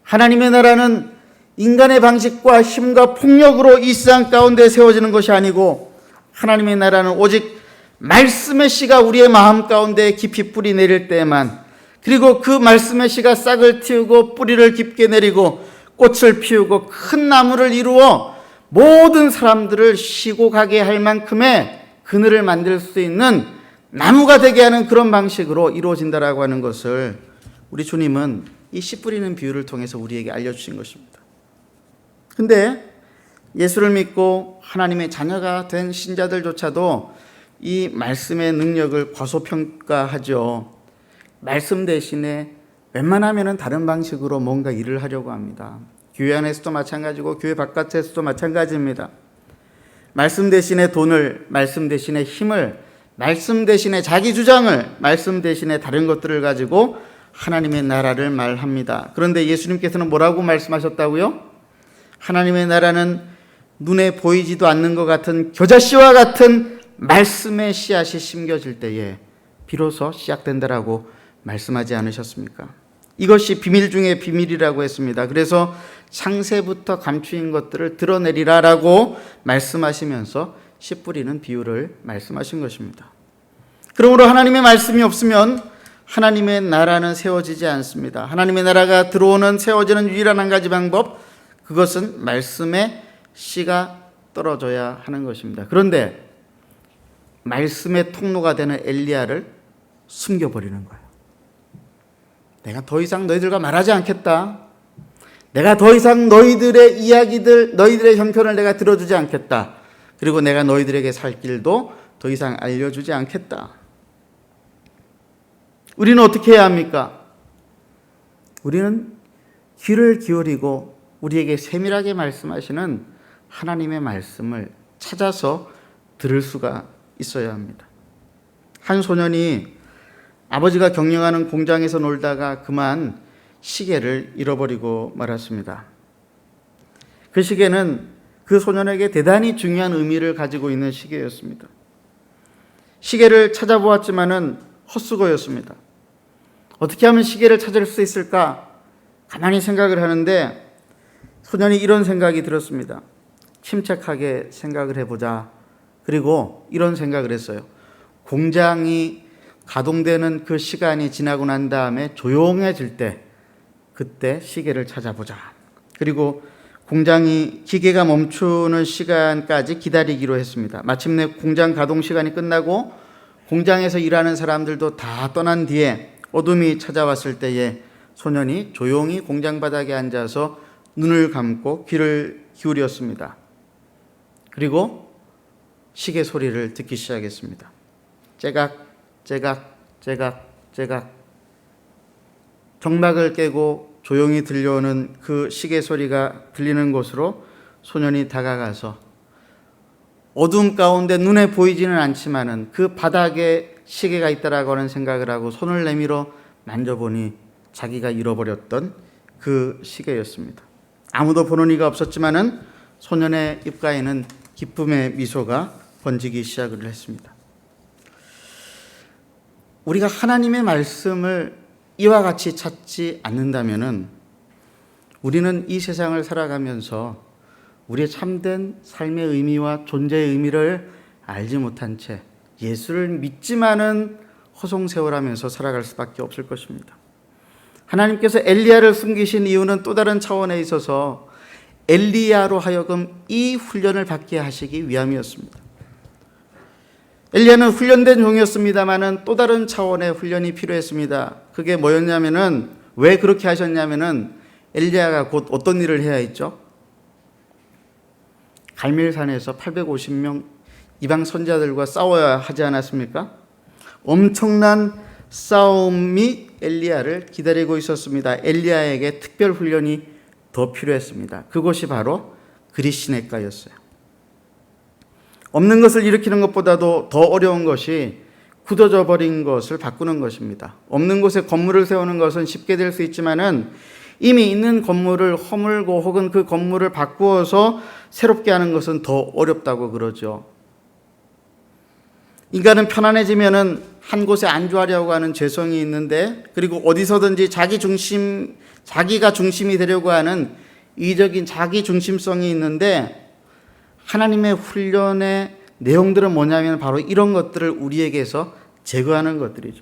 하나님의 나라는 인간의 방식과 힘과 폭력으로 이 세상 가운데 세워지는 것이 아니고 하나님의 나라는 오직 말씀의 씨가 우리의 마음 가운데 깊이 뿌리 내릴 때에만 그리고 그 말씀의 씨가 싹을 틔우고 뿌리를 깊게 내리고 꽃을 피우고 큰 나무를 이루어 모든 사람들을 쉬고 가게 할 만큼의 그늘을 만들 수 있는 나무가 되게 하는 그런 방식으로 이루어진다라고 하는 것을 우리 주님은 이 씨 뿌리는 비유를 통해서 우리에게 알려주신 것입니다. 근데 예수를 믿고 하나님의 자녀가 된 신자들조차도 이 말씀의 능력을 과소평가하죠. 말씀 대신에 웬만하면 다른 방식으로 뭔가 일을 하려고 합니다. 교회 안에서도 마찬가지고 교회 바깥에서도 마찬가지입니다. 말씀 대신에 돈을, 말씀 대신에 힘을, 말씀 대신에 자기 주장을, 말씀 대신에 다른 것들을 가지고 하나님의 나라를 말합니다. 그런데 예수님께서는 뭐라고 말씀하셨다고요? 하나님의 나라는 눈에 보이지도 않는 것 같은 겨자씨와 같은 말씀의 씨앗이 심겨질 때에 비로소 시작된다라고 말씀하지 않으셨습니까? 이것이 비밀 중에 비밀이라고 했습니다. 그래서 창세부터 감추인 것들을 드러내리라라고 말씀하시면서 씨 뿌리는 비유를 말씀하신 것입니다. 그러므로 하나님의 말씀이 없으면 하나님의 나라는 세워지지 않습니다. 하나님의 나라가 들어오는 세워지는 유일한 한 가지 방법, 그것은 말씀의 씨가 떨어져야 하는 것입니다. 그런데 말씀의 통로가 되는 엘리야를 숨겨버리는 거예요. 내가 더 이상 너희들과 말하지 않겠다. 내가 더 이상 너희들의 이야기들, 너희들의 형편을 내가 들어주지 않겠다. 그리고 내가 너희들에게 살 길도 더 이상 알려주지 않겠다. 우리는 어떻게 해야 합니까? 우리는 귀를 기울이고 우리에게 세밀하게 말씀하시는 하나님의 말씀을 찾아서 들을 수가 있어야 합니다. 한 소년이 아버지가 경영하는 공장에서 놀다가 그만 시계를 잃어버리고 말았습니다. 그 시계는 그 소년에게 대단히 중요한 의미를 가지고 있는 시계였습니다. 시계를 찾아보았지만은 헛수고였습니다. 어떻게 하면 시계를 찾을 수 있을까? 가만히 생각을 하는데 소년이 이런 생각이 들었습니다. 침착하게 생각을 해보자. 그리고 이런 생각을 했어요. 공장이 가동되는 그 시간이 지나고 난 다음에 조용해질 때 그때 시계를 찾아보자. 그리고 공장이 기계가 멈추는 시간까지 기다리기로 했습니다. 마침내 공장 가동 시간이 끝나고 공장에서 일하는 사람들도 다 떠난 뒤에 어둠이 찾아왔을 때에 소년이 조용히 공장 바닥에 앉아서 눈을 감고 귀를 기울였습니다. 그리고 시계 소리를 듣기 시작했습니다. 째각, 째각, 째각, 째각. 정막을 깨고 조용히 들려오는 그 시계 소리가 들리는 곳으로 소년이 다가가서 어둠 가운데 눈에 보이지는 않지만은 그 바닥에 시계가 있다라고 하는 생각을 하고 손을 내밀어 만져보니 자기가 잃어버렸던 그 시계였습니다. 아무도 보는 이가 없었지만은 소년의 입가에는 기쁨의 미소가 번지기 시작을 했습니다. 우리가 하나님의 말씀을 이와 같이 찾지 않는다면은 우리는 이 세상을 살아가면서 우리의 참된 삶의 의미와 존재의 의미를 알지 못한 채 예수를 믿지만은 허송세월하면서 살아갈 수밖에 없을 것입니다. 하나님께서 엘리야를 숨기신 이유는 또 다른 차원에 있어서 엘리야로 하여금 이 훈련을 받게 하시기 위함이었습니다. 엘리야는 훈련된 종이었습니다만은 또 다른 차원의 훈련이 필요했습니다. 그게 뭐였냐면은 왜 그렇게 하셨냐면은 엘리야가 곧 어떤 일을 해야 했죠? 갈멜산에서 850명 이방 선지자들과 싸워야 하지 않았습니까? 엄청난 싸움이 엘리야를 기다리고 있었습니다. 엘리야에게 특별 훈련이 더 필요했습니다. 그것이 바로 그리시네가였어요. 없는 것을 일으키는 것보다도 더 어려운 것이 굳어져 버린 것을 바꾸는 것입니다. 없는 곳에 건물을 세우는 것은 쉽게 될 수 있지만은 이미 있는 건물을 허물고 혹은 그 건물을 바꾸어서 새롭게 하는 것은 더 어렵다고 그러죠. 인간은 편안해지면은 한 곳에 안주하려고 하는 죄성이 있는데, 그리고 어디서든지 자기가 중심이 되려고 하는 이적인 자기 중심성이 있는데, 하나님의 훈련의 내용들은 뭐냐면 바로 이런 것들을 우리에게서 제거하는 것들이죠.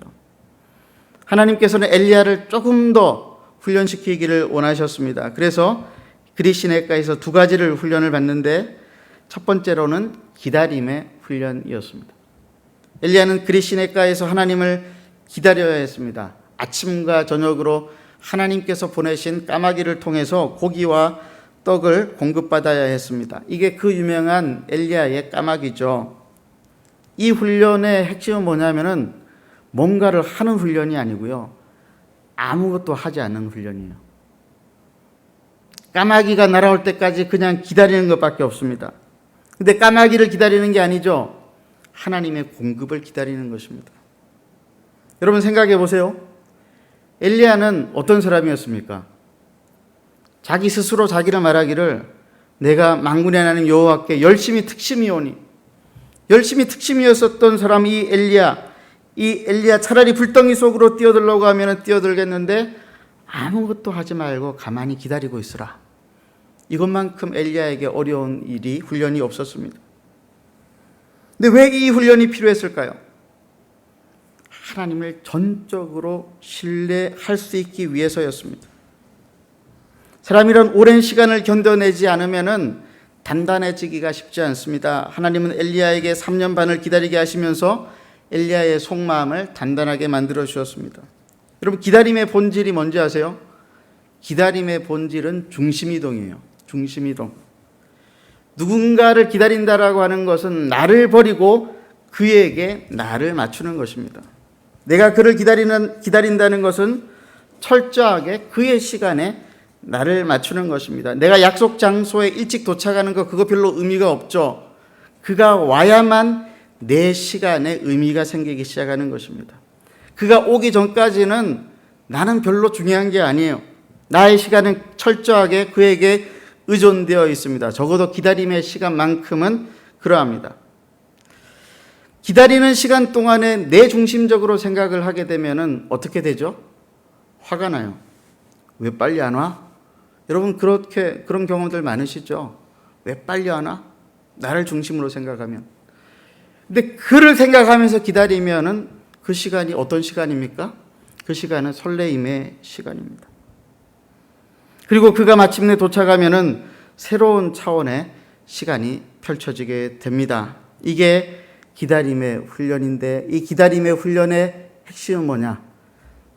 하나님께서는 엘리야를 조금 더 훈련시키기를 원하셨습니다. 그래서 그리시네가에서 두 가지를 훈련을 받는데, 첫 번째로는 기다림의 훈련이었습니다. 엘리야는 그리시네가에서 하나님을 기다려야 했습니다. 아침과 저녁으로 하나님께서 보내신 까마귀를 통해서 고기와 떡을 공급받아야 했습니다. 이게 그 유명한 엘리야의 까마귀죠. 이 훈련의 핵심은 뭐냐면은 뭔가를 하는 훈련이 아니고요, 아무것도 하지 않는 훈련이에요. 까마귀가 날아올 때까지 그냥 기다리는 것밖에 없습니다. 근데 까마귀를 기다리는 게 아니죠. 하나님의 공급을 기다리는 것입니다. 여러분 생각해 보세요. 엘리야는 어떤 사람이었습니까? 자기 스스로 자기를 말하기를 내가 만군의 하나님 여호와께 열심히 특심이오니, 열심히 특심이었었던 사람 이 엘리야 차라리 불덩이 속으로 뛰어들려고 하면 뛰어들겠는데 아무것도 하지 말고 가만히 기다리고 있으라. 이것만큼 엘리야에게 어려운 일이 훈련이 없었습니다. 근데 왜 이 훈련이 필요했을까요? 하나님을 전적으로 신뢰할 수 있기 위해서였습니다. 사람이란 오랜 시간을 견뎌내지 않으면은 단단해지기가 쉽지 않습니다. 하나님은 엘리야에게 3년 반을 기다리게 하시면서 엘리야의 속마음을 단단하게 만들어 주셨습니다. 여러분, 기다림의 본질이 뭔지 아세요? 기다림의 본질은 중심이동이에요. 중심이동. 누군가를 기다린다라고 하는 것은 나를 버리고 그에게 나를 맞추는 것입니다. 내가 그를 기다린다는 것은 철저하게 그의 시간에 나를 맞추는 것입니다. 내가 약속 장소에 일찍 도착하는 거 그거 별로 의미가 없죠. 그가 와야만 내 시간에 의미가 생기기 시작하는 것입니다. 그가 오기 전까지는 나는 별로 중요한 게 아니에요. 나의 시간은 철저하게 그에게 의존되어 있습니다. 적어도 기다림의 시간만큼은 그러합니다. 기다리는 시간 동안에 내 중심적으로 생각을 하게 되면은 어떻게 되죠? 화가 나요. 왜 빨리 안 와? 여러분 그런 경험들 많으시죠? 왜 빨리 안 와? 나를 중심으로 생각하면. 근데 그를 생각하면서 기다리면은 그 시간이 어떤 시간입니까? 그 시간은 설레임의 시간입니다. 그리고 그가 마침내 도착하면은 새로운 차원의 시간이 펼쳐지게 됩니다. 이게 기다림의 훈련인데, 이 기다림의 훈련의 핵심은 뭐냐?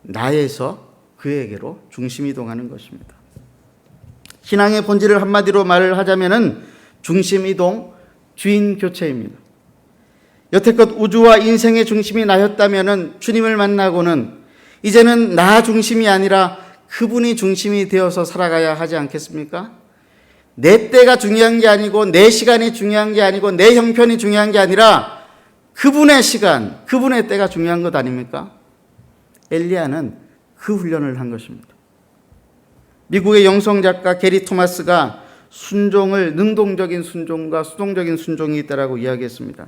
나에서 그에게로 중심 이동하는 것입니다. 신앙의 본질을 한마디로 말을 하자면은 중심 이동, 주인 교체입니다. 여태껏 우주와 인생의 중심이 나였다면은 주님을 만나고는 이제는 나 중심이 아니라 그분이 중심이 되어서 살아가야 하지 않겠습니까? 내 때가 중요한 게 아니고, 내 시간이 중요한 게 아니고, 내 형편이 중요한 게 아니라 그분의 시간, 그분의 때가 중요한 것 아닙니까? 엘리야는 그 훈련을 한 것입니다. 미국의 영성작가 게리 토마스가 순종을 능동적인 순종과 수동적인 순종이 있다라고 이야기했습니다.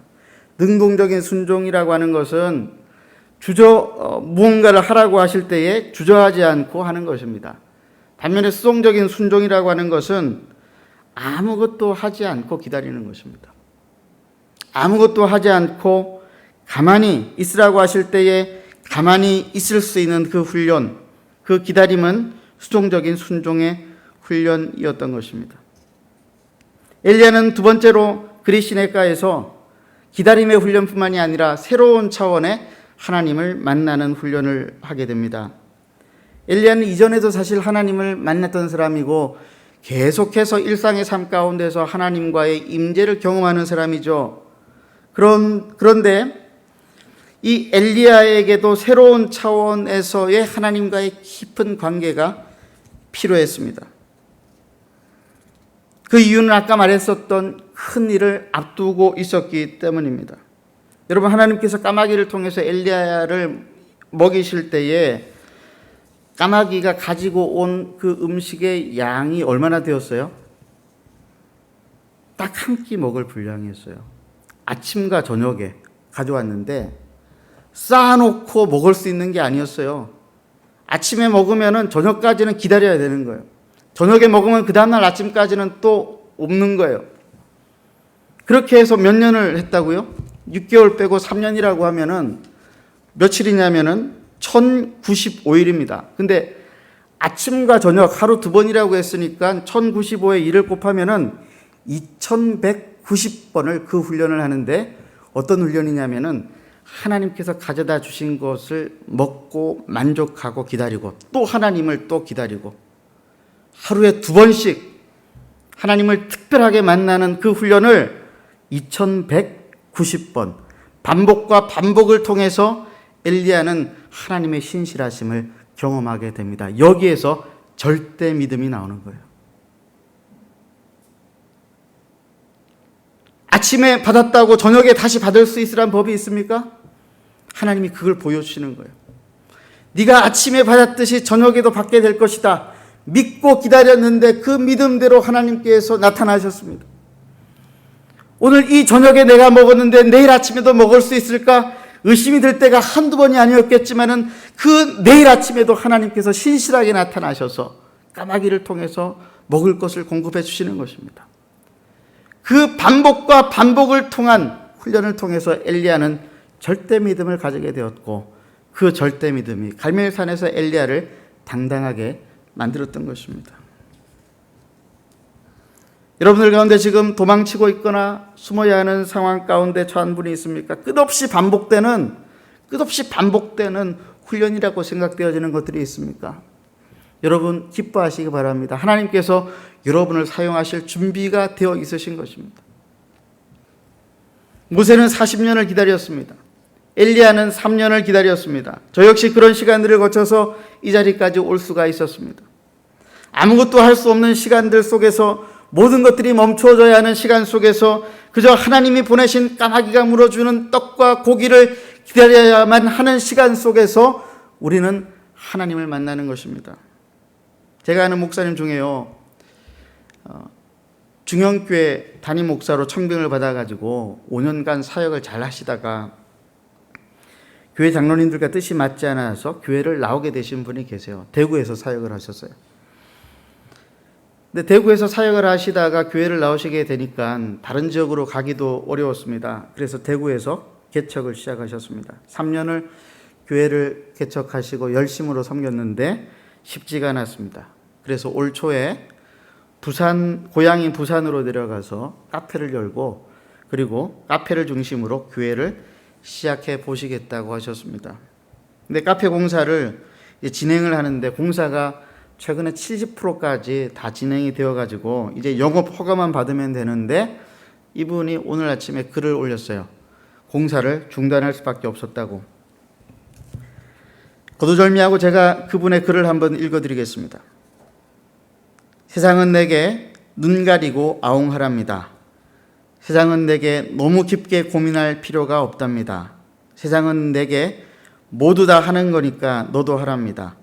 능동적인 순종이라고 하는 것은 무언가를 하라고 하실 때에 주저하지 않고 하는 것입니다. 반면에 수동적인 순종이라고 하는 것은 아무것도 하지 않고 기다리는 것입니다. 아무것도 하지 않고 가만히 있으라고 하실 때에 가만히 있을 수 있는 그 훈련, 그 기다림은 수동적인 순종의 훈련이었던 것입니다. 엘리야는 두 번째로 그리 시내가에서 기다림의 훈련뿐만이 아니라 새로운 차원의 하나님을 만나는 훈련을 하게 됩니다. 엘리야는 이전에도 사실 하나님을 만났던 사람이고 계속해서 일상의 삶 가운데서 하나님과의 임재를 경험하는 사람이죠. 그런데 이 엘리야에게도 새로운 차원에서의 하나님과의 깊은 관계가 필요했습니다. 그 이유는 아까 말했었던 큰 일을 앞두고 있었기 때문입니다. 여러분, 하나님께서 까마귀를 통해서 엘리야를 먹이실 때에 까마귀가 가지고 온 그 음식의 양이 얼마나 되었어요? 딱 한 끼 먹을 분량이었어요. 아침과 저녁에 가져왔는데 쌓아놓고 먹을 수 있는 게 아니었어요. 아침에 먹으면은 저녁까지는 기다려야 되는 거예요. 저녁에 먹으면 그 다음날 아침까지는 또 없는 거예요. 그렇게 해서 몇 년을 했다고요? 6개월 빼고 3년이라고 하면은 며칠이냐면은 1095일입니다. 근데 아침과 저녁 하루 두 번이라고 했으니까 1095에 1을 곱하면은 2190번을 그 훈련을 하는데, 어떤 훈련이냐면은 하나님께서 가져다 주신 것을 먹고 만족하고 기다리고 또 하나님을 또 기다리고 하루에 두 번씩 하나님을 특별하게 만나는 그 훈련을 2190번 반복과 반복을 통해서 엘리야는 하나님의 신실하심을 경험하게 됩니다. 여기에서 절대 믿음이 나오는 거예요. 아침에 받았다고 저녁에 다시 받을 수 있으란 법이 있습니까? 하나님이 그걸 보여주시는 거예요. 네가 아침에 받았듯이 저녁에도 받게 될 것이다. 믿고 기다렸는데 그 믿음대로 하나님께서 나타나셨습니다. 오늘 이 저녁에 내가 먹었는데 내일 아침에도 먹을 수 있을까? 의심이 들 때가 한두 번이 아니었겠지만은 그 내일 아침에도 하나님께서 신실하게 나타나셔서 까마귀를 통해서 먹을 것을 공급해 주시는 것입니다. 그 반복과 반복을 통한 훈련을 통해서 엘리야는 절대 믿음을 가지게 되었고, 그 절대 믿음이 갈멜산에서 엘리야를 당당하게 만들었던 것입니다. 여러분들 가운데 지금 도망치고 있거나 숨어야 하는 상황 가운데 처한 분이 있습니까? 끝없이 반복되는 훈련이라고 생각되어지는 것들이 있습니까? 여러분 기뻐하시기 바랍니다. 하나님께서 여러분을 사용하실 준비가 되어 있으신 것입니다. 모세는 40년을 기다렸습니다. 엘리야는 3년을 기다렸습니다. 저 역시 그런 시간들을 거쳐서 이 자리까지 올 수가 있었습니다. 아무것도 할 수 없는 시간들 속에서, 모든 것들이 멈춰져야 하는 시간 속에서 그저 하나님이 보내신 까마귀가 물어주는 떡과 고기를 기다려야만 하는 시간 속에서 우리는 하나님을 만나는 것입니다. 제가 아는 목사님 중에요, 중형교회 담임 목사로 청빙을 받아가지고 5년간 사역을 잘 하시다가 교회 장로님들과 뜻이 맞지 않아서 교회를 나오게 되신 분이 계세요. 대구에서 사역을 하셨어요. 근데 대구에서 사역을 하시다가 교회를 나오시게 되니까 다른 지역으로 가기도 어려웠습니다. 그래서 대구에서 개척을 시작하셨습니다. 3년을 교회를 개척하시고 열심으로 섬겼는데 쉽지가 않았습니다. 그래서 올 초에 고향인 부산으로 내려가서 카페를 열고 그리고 카페를 중심으로 교회를 시작해 보시겠다고 하셨습니다. 근데 카페 공사를 진행을 하는데 공사가 최근에 70%까지 다 진행이 되어가지고 이제 영업 허가만 받으면 되는데 이분이 오늘 아침에 글을 올렸어요. 공사를 중단할 수밖에 없었다고. 거두절미하고 제가 그분의 글을 한번 읽어드리겠습니다. 세상은 내게 눈 가리고 아웅하랍니다. 세상은 내게 너무 깊게 고민할 필요가 없답니다. 세상은 내게 모두 다 하는 거니까 너도 하랍니다.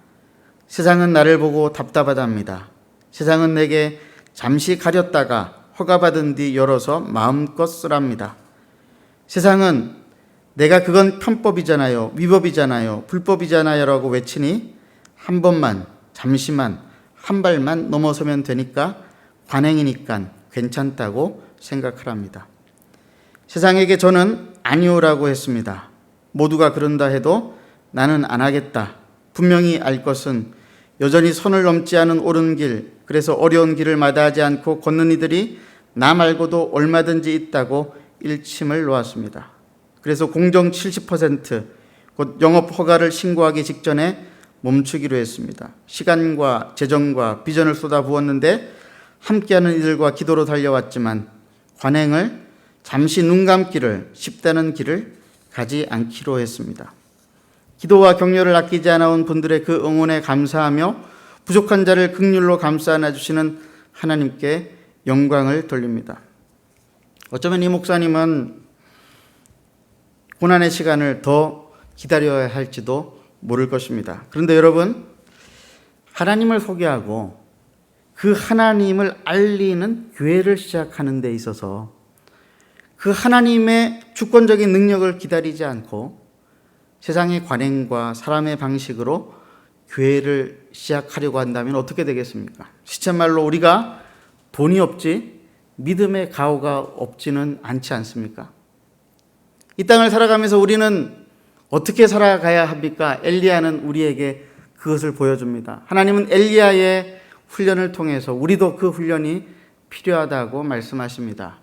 세상은 나를 보고 답답하답니다. 세상은 내게 잠시 가렸다가 허가받은 뒤 열어서 마음껏 쓰랍니다. 세상은 내가 그건 편법이잖아요, 위법이잖아요, 불법이잖아요 라고 외치니 한 번만, 잠시만, 한 발만 넘어서면 되니까 관행이니까 괜찮다고 생각하랍니다. 세상에게 저는 아니오라고 했습니다. 모두가 그런다 해도 나는 안 하겠다. 분명히 알 것은 여전히 선을 넘지 않은 옳은 길, 그래서 어려운 길을 마다하지 않고 걷는 이들이 나 말고도 얼마든지 있다고 일침을 놓았습니다. 그래서 공정 70%, 곧 영업 허가를 신고하기 직전에 멈추기로 했습니다. 시간과 재정과 비전을 쏟아부었는데 함께하는 이들과 기도로 달려왔지만 관행을 잠시 눈 감기를 쉽다는 길을 가지 않기로 했습니다. 기도와 격려를 아끼지 않아온 분들의 그 응원에 감사하며 부족한 자를 긍휼로 감싸 안아주시는 하나님께 영광을 돌립니다. 어쩌면 이 목사님은 고난의 시간을 더 기다려야 할지도 모를 것입니다. 그런데 여러분, 하나님을 소개하고 그 하나님을 알리는 교회를 시작하는 데 있어서 그 하나님의 주권적인 능력을 기다리지 않고 세상의 관행과 사람의 방식으로 교회를 시작하려고 한다면 어떻게 되겠습니까? 시쳇말로 우리가 돈이 없지 믿음의 가오가 없지는 않지 않습니까? 이 땅을 살아가면서 우리는 어떻게 살아가야 합니까? 엘리야는 우리에게 그것을 보여줍니다. 하나님은 엘리야의 훈련을 통해서 우리도 그 훈련이 필요하다고 말씀하십니다.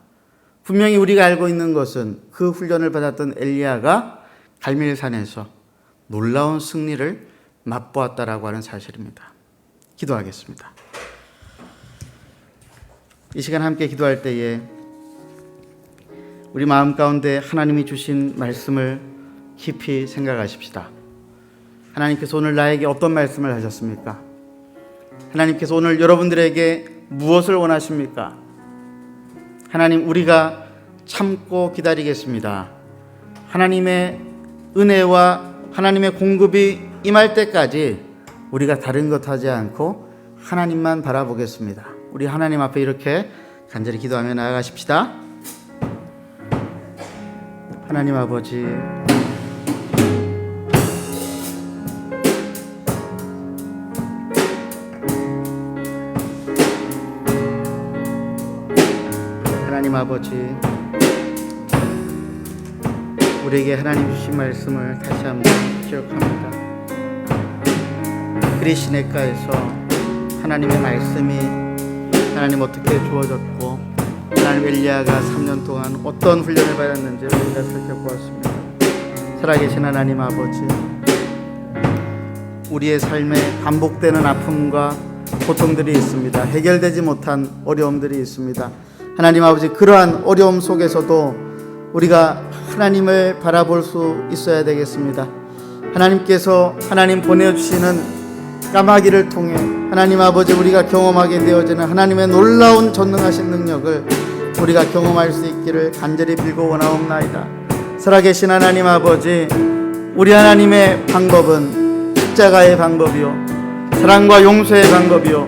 분명히 우리가 알고 있는 것은 그 훈련을 받았던 엘리야가 갈멜산에서 놀라운 승리를 맛보았다라고 하는 사실입니다. 기도하겠습니다. 이 시간 함께 기도할 때에 우리 마음 가운데 하나님이 주신 말씀을 깊이 생각하십시다. 하나님께서 오늘 나에게 어떤 말씀을 하셨습니까? 하나님께서 오늘 여러분들에게 무엇을 원하십니까? 하나님, 우리가 참고 기다리겠습니다. 하나님의 은혜와 하나님의 공급이 임할 때까지 우리가 다른 것 하지 않고 하나님만 바라보겠습니다. 우리 하나님 앞에 이렇게 간절히 기도하며 나아가십시다. 하나님 아버지, 하나님 아버지, 우리에게 하나님 주신 말씀을 다시 한번 기억합니다. 그리시네가에서 하나님의 말씀이 하나님 어떻게 주어졌고 하나님 엘리야가 3년 동안 어떤 훈련을 받았는지 우리가 살펴보았습니다. 살아계신 하나님 아버지, 우리의 삶에 반복되는 아픔과 고통들이 있습니다. 해결되지 못한 어려움들이 있습니다. 하나님 아버지, 그러한 어려움 속에서도 우리가 하나님을 바라볼 수 있어야 되겠습니다. 하나님께서 하나님 보내주시는 까마귀를 통해 하나님 아버지 우리가 경험하게 되어지는 하나님의 놀라운 전능하신 능력을 우리가 경험할 수 있기를 간절히 빌고 원하옵나이다. 살아계신 하나님 아버지, 우리 하나님의 방법은 십자가의 방법이요 사랑과 용서의 방법이요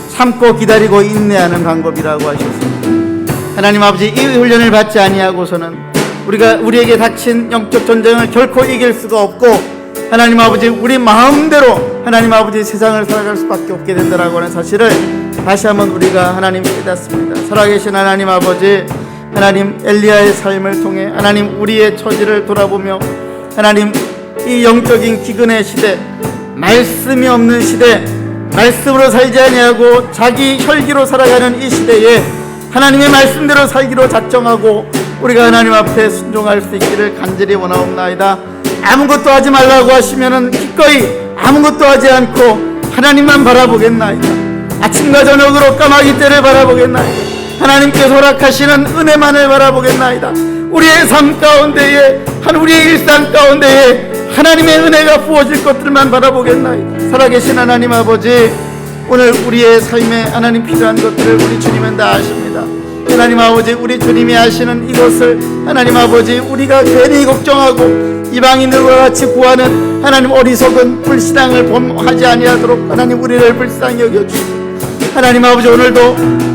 참고 기다리고 인내하는 방법이라고 하셨습니다. 하나님 아버지, 이 훈련을 받지 아니하고서는 우리에게 닥친 영적 전쟁을 결코 이길 수가 없고, 하나님 아버지 우리 마음대로 하나님 아버지 세상을 살아갈 수밖에 없게 된다라고 하는 사실을 다시 한번 우리가 하나님 깨닫습니다. 살아계신 하나님 아버지, 하나님 엘리야의 삶을 통해 하나님 우리의 처지를 돌아보며 하나님 이 영적인 기근의 시대, 말씀이 없는 시대, 말씀으로 살지 아니하고 자기 혈기로 살아가는 이 시대에 하나님의 말씀대로 살기로 작정하고 우리가 하나님 앞에 순종할 수 있기를 간절히 원하옵나이다. 아무것도 하지 말라고 하시면은 기꺼이 아무것도 하지 않고 하나님만 바라보겠나이다. 아침과 저녁으로 까마귀 때를 바라보겠나이다. 하나님께서 허락하시는 은혜만을 바라보겠나이다. 우리의 삶 가운데에, 우리의 일상 가운데에 하나님의 은혜가 부어질 것들만 바라보겠나이다. 살아계신 하나님 아버지, 오늘 우리의 삶에 하나님 필요한 것들을 우리 주님은 다 아십니다. 하나님 아버지, 우리 주님이 아시는 이것을 하나님 아버지 우리가 괜히 걱정하고 이방인들과 같이 구하는 하나님 어리석은 불신앙을 범하지 아니하도록 하나님 우리를 불쌍히 여겨주시고, 하나님 아버지 오늘도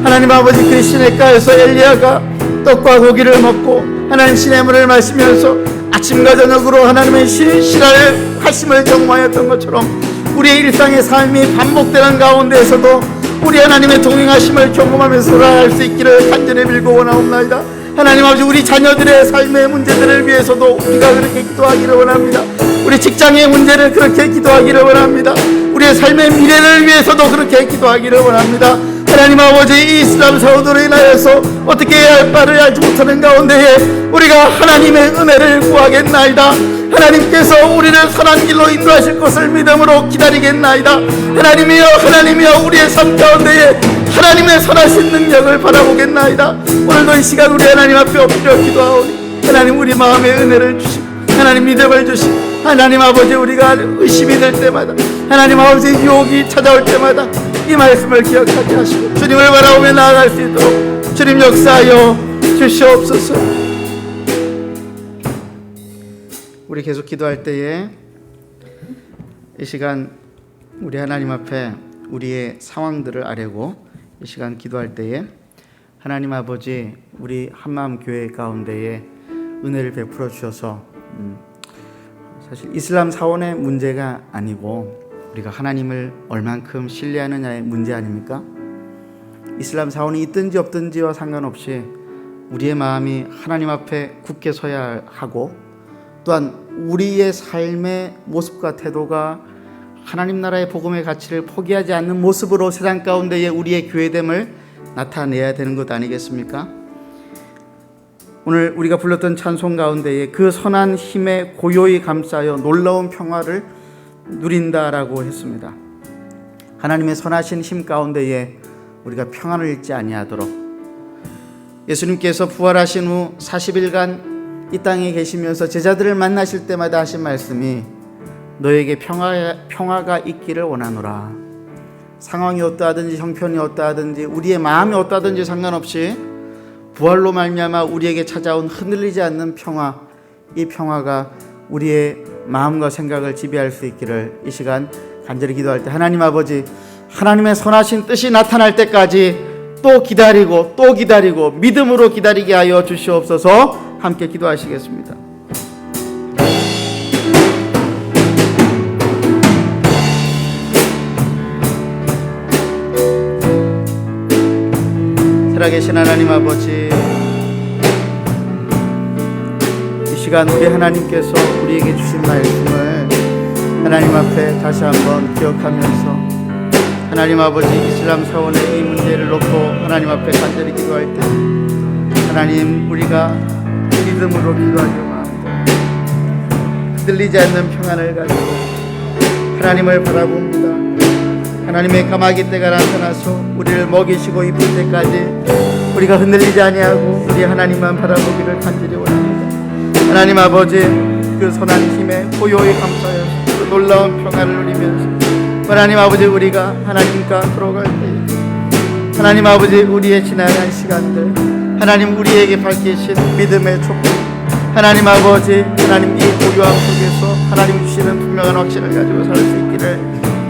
하나님 아버지 그 시냇가에서 엘리야가 떡과 고기를 먹고 하나님 시냇물을 마시면서 아침과 저녁으로 하나님의 신실할 하심을 경험하였던 것처럼 우리의 일상의 삶이 반복되는 가운데에서도 우리 하나님의 동행하심을 경험하면서 살아갈 수 있기를 간절히 빌고 원하옵나이다. 하나님 아버지, 우리 자녀들의 삶의 문제들을 위해서도 우리가 그렇게 기도하기를 원합니다. 우리 직장의 문제를 그렇게 기도하기를 원합니다. 우리의 삶의 미래를 위해서도 그렇게 기도하기를 원합니다. 하나님 아버지, 이 이슬람 사우들로 인하여서 어떻게 해야 할 바를 알지 못하는 가운데에 우리가 하나님의 은혜를 구하겠나이다. 하나님께서 우리를 선한 길로 인도하실 것을 믿음으로 기다리겠나이다. 하나님이여, 하나님이여, 우리의 삶 가운데에 하나님의 선하신 능력을 바라보겠나이다. 오늘도 이 시간 우리 하나님 앞에 엎드려 기도하오니 하나님 우리 마음에 은혜를 주시고 하나님 믿음을 주시고, 하나님 아버지 우리가 의심이 될 때마다, 하나님 아버지 유혹이 찾아올 때마다 이 말씀을 기억하게 하시고 주님을 바라보며 나아갈 수 있도록 주님 역사하여 주시옵소서. 우리 계속 기도할 때에 이 시간 우리 하나님 앞에 우리의 상황들을 아뢰고 이 시간 기도할 때에 하나님 아버지 우리 한마음 교회 가운데에 은혜를 베풀어 주셔서 사실 이슬람 사원의 문제가 아니고 우리가 하나님을 얼만큼 신뢰하느냐의 문제 아닙니까? 이슬람 사원이 있든지 없든지와 상관없이 우리의 마음이 하나님 앞에 굳게 서야 하고, 또한 우리의 삶의 모습과 태도가 하나님 나라의 복음의 가치를 포기하지 않는 모습으로 세상 가운데에 우리의 교회됨을 나타내야 되는 것 아니겠습니까? 오늘 우리가 불렀던 찬송 가운데에 그 선한 힘에 고요히 감싸여 놀라운 평화를 누린다라고 했습니다. 하나님의 선하신 힘 가운데에 우리가 평안을 잃지 아니하도록, 예수님께서 부활하신 후 40일간 이 땅에 계시면서 제자들을 만나실 때마다 하신 말씀이 너에게 평화가 있기를 원하노라. 상황이 어떠하든지 형편이 어떠하든지 우리의 마음이 어떠하든지 상관없이 부활로 말미암아 우리에게 찾아온 흔들리지 않는 평화, 이 평화가 우리의 마음과 생각을 지배할 수 있기를 이 시간 간절히 기도할 때 하나님 아버지, 하나님의 선하신 뜻이 나타날 때까지 또 기다리고 또 기다리고 믿음으로 기다리게 하여 주시옵소서. 함께 기도하시겠습니다. 살아계신 하나님 아버지, 이 시간 우리 하나님께서 우리에게 주신 말씀을 하나님 앞에 다시 한번 기억하면서 하나님 아버지 이슬람 사원의 이 문제를 놓고 하나님 앞에 간절히 기도할 때 하나님 우리가 믿음으로 기도하려고 합니다. 흔들리지 않는 평안을 가지고 하나님을 바라봅니다. 하나님의 까마귀 떼가 나타나서 우리를 먹이시고 입힐 때까지 우리가 흔들리지 아니하고 우리 하나님만 바라보기를 간절히 원합니다. 하나님 아버지, 그 선한 힘에 고요히 감싸여 그 놀라운 평안을 누리면서 하나님 아버지 우리가 하나님과 걸어갈 때 하나님 아버지 우리의 지나간 시간들 하나님 우리에게 밝히신 믿음의 촛불, 하나님 아버지 하나님 이 고요함 속에서 하나님 주시는 분명한 확신을 가지고 살 수 있기를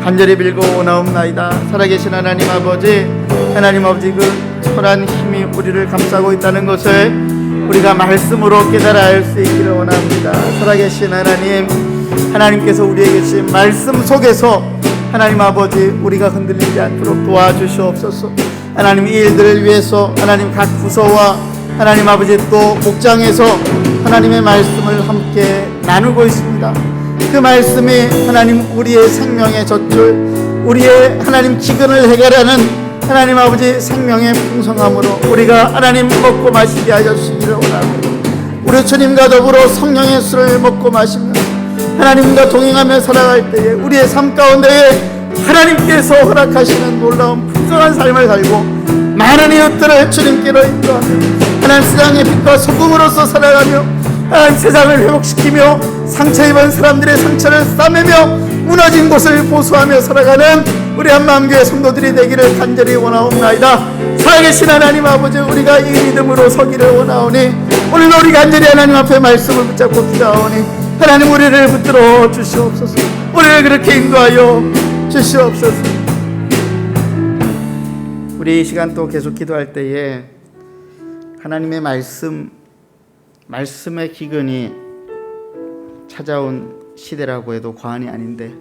간절히 빌고 원하옵나이다. 살아계신 하나님 아버지, 하나님 아버지 그 선한 힘이 우리를 감싸고 있다는 것을 우리가 말씀으로 깨달아 알 수 있기를 원합니다. 살아계신 하나님, 하나님께서 우리에게 주신 말씀 속에서 하나님 아버지 우리가 흔들리지 않도록 도와주시옵소서. 하나님 이 일들을 위해서 하나님 각 부서와 하나님 아버지 또 목장에서 하나님의 말씀을 함께 나누고 있습니다. 그 말씀이 하나님 우리의 생명의 젖줄, 우리의 하나님 기근을 해결하는 하나님 아버지 생명의 풍성함으로 우리가 하나님 먹고 마시게 하여 주시기를 원합니다. 우리 주님과 더불어 성령의 술을 먹고 마시며 하나님과 동행하며 살아갈 때에 우리의 삶 가운데에 하나님께서 허락하시는 놀라운 풍성한 삶을 살고 많은 이웃들을 주님께로 인도하며 하나님 세상의 빛과 소금으로서 살아가며 하나님 세상을 회복시키며 상처 입은 사람들의 상처를 싸매며 무너진 곳을 보수하며 살아가는 우리 한마음교회 성도들이 되기를 간절히 원하옵나이다. 살아계신 하나님 아버지, 우리가 이 믿음으로 서기를 원하오니 오늘도 우리 간절히 하나님 앞에 말씀을 붙잡고 기도하오니 하나님 우리를 붙들어 주시옵소서. 우리를 그렇게 인도하여 주시옵소서. 우리 이 시간 또 계속 기도할 때에 하나님의 말씀의 기근이 찾아온 시대라고 해도 과언이 아닌데,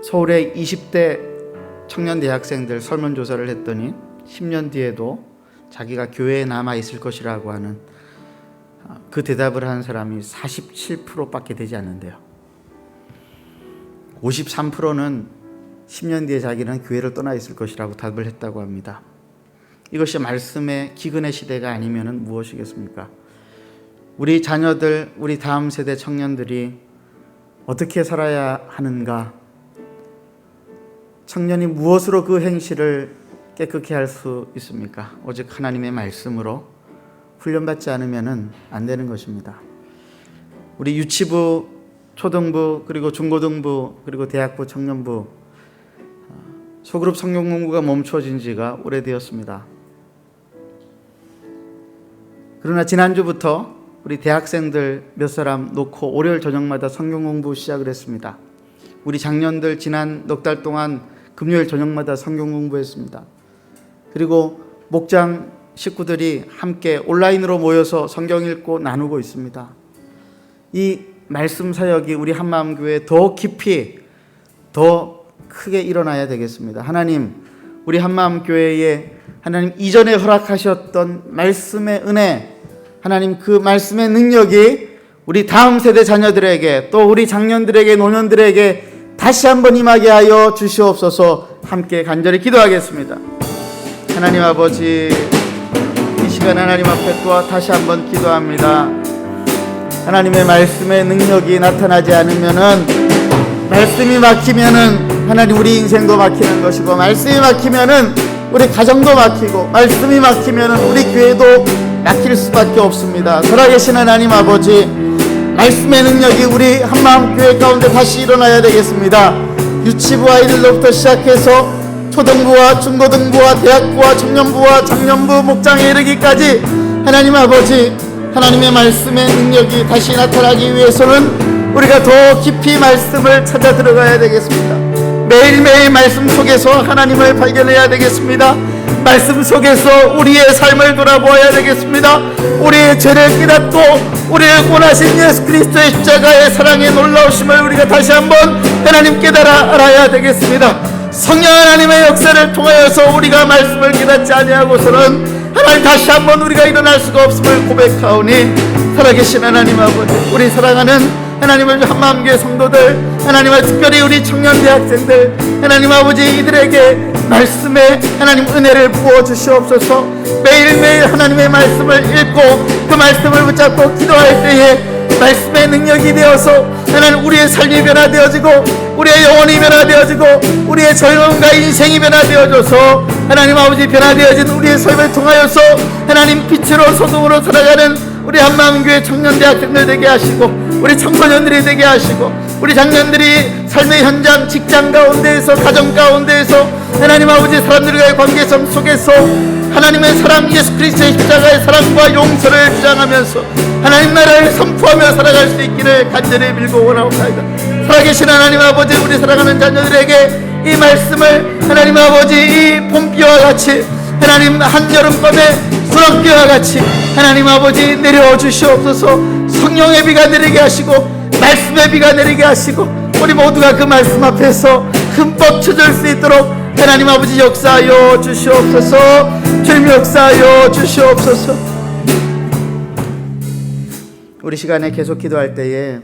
서울의 20대 청년 대학생들 설문조사를 했더니 10년 뒤에도 자기가 교회에 남아 있을 것이라고 하는 그 대답을 한 사람이 47%밖에 되지 않는데요. 53%는 10년 뒤에 자기는 교회를 떠나 있을 것이라고 답을 했다고 합니다. 이것이 말씀의 기근의 시대가 아니면 무엇이겠습니까? 우리 자녀들, 우리 다음 세대 청년들이 어떻게 살아야 하는가? 청년이 무엇으로 그 행실을 깨끗게 할 수 있습니까? 오직 하나님의 말씀으로 훈련받지 않으면 안 되는 것입니다. 우리 유치부, 초등부, 그리고 중고등부, 그리고 대학부, 청년부 소그룹 성경 공부가 멈춰진 지가 오래되었습니다. 그러나 지난주부터 우리 대학생들 몇 사람 놓고 월요일 저녁마다 성경 공부 시작을 했습니다. 우리 장년들 지난 넉 달 동안 금요일 저녁마다 성경 공부했습니다. 그리고 목장 식구들이 함께 온라인으로 모여서 성경 읽고 나누고 있습니다. 이 말씀 사역이 우리 한마음교회에 더 깊이 더 크게 일어나야 되겠습니다. 하나님, 우리 한마음교회에 하나님 이전에 허락하셨던 말씀의 은혜, 하나님 그 말씀의 능력이 우리 다음 세대 자녀들에게 또 우리 장년들에게 노년들에게 다시 한번 임하게 하여 주시옵소서. 함께 간절히 기도하겠습니다. 하나님 아버지, 이 시간 하나님 앞에 또 다시 한번 기도합니다. 하나님의 말씀의 능력이 나타나지 않으면은, 말씀이 막히면은 하나님 우리 인생도 막히는 것이고, 말씀이 막히면은 우리 가정도 막히고, 말씀이 막히면은 우리 교회도 막힐 수밖에 없습니다. 살아계신 하나님 아버지, 말씀의 능력이 우리 한마음 교회 가운데 다시 일어나야 되겠습니다. 유치부 아이들로부터 시작해서 초등부와 중고등부와 대학부와 청년부와 장년부 목장에 이르기까지 하나님 아버지, 하나님의 말씀의 능력이 다시 나타나기 위해서는 우리가 더 깊이 말씀을 찾아 들어가야 되겠습니다. 매일매일 말씀 속에서 하나님을 발견해야 되겠습니다. 말씀 속에서 우리의 삶을 돌아보아야 되겠습니다. 우리의 죄를 깨닫고 우리를 구원하신 예수 그리스도의 십자가의 사랑의 놀라우심을 우리가 다시 한번 하나님 깨달아 알아야 되겠습니다. 성령 하나님의 역사를 통하여서 우리가 말씀을 깨닫지 아니하고서는 하나님 다시 한번 우리가 일어날 수가 없음을 고백하오니, 살아계신 하나님 아버지, 우리 사랑하는 하나님을 한마음교회 성도들, 하나님을 특별히 우리 청년 대학생들, 하나님 아버지 이들에게 말씀의 하나님 은혜를 부어주시옵소서. 매일매일 하나님의 말씀을 읽고 그 말씀을 붙잡고 기도할 때에 말씀의 능력이 되어서 하나님 우리의 삶이 변화되어지고 우리의 영혼이 변화되어지고 우리의 젊음과 인생이 변화되어져서 하나님 아버지 변화되어진 우리의 삶을 통하여서 하나님 빛으로 소금으로 살아가는 우리 한마음교회 청년대학생들 되게 하시고, 우리 청소년들이 되게 하시고, 우리 장년들이 삶의 현장, 직장 가운데에서, 가정 가운데에서 하나님 아버지 사람들과의 관계성 속에서 하나님의 사랑, 예수 그리스도의 십자가의 사랑과 용서를 주장하면서 하나님 나라를 선포하며 살아갈 수 있기를 간절히 빌고 원하옵나이다. 살아계신 하나님 아버지, 우리 사랑하는 자녀들에게 이 말씀을 하나님 아버지 이 봄비와 같이 하나님 한여름밤에 수락비와 같이 하나님 아버지 내려와 주시옵소서. 성령의 비가 내리게 하시고 말씀의 비가 내리게 하시고 우리 모두가 그 말씀 앞에서 흠뻑 젖을 수 있도록 하나님 아버지 역사하여 주시옵소서. 주님 역사하여 주시옵소서. 우리 시간에 계속 기도할 때에,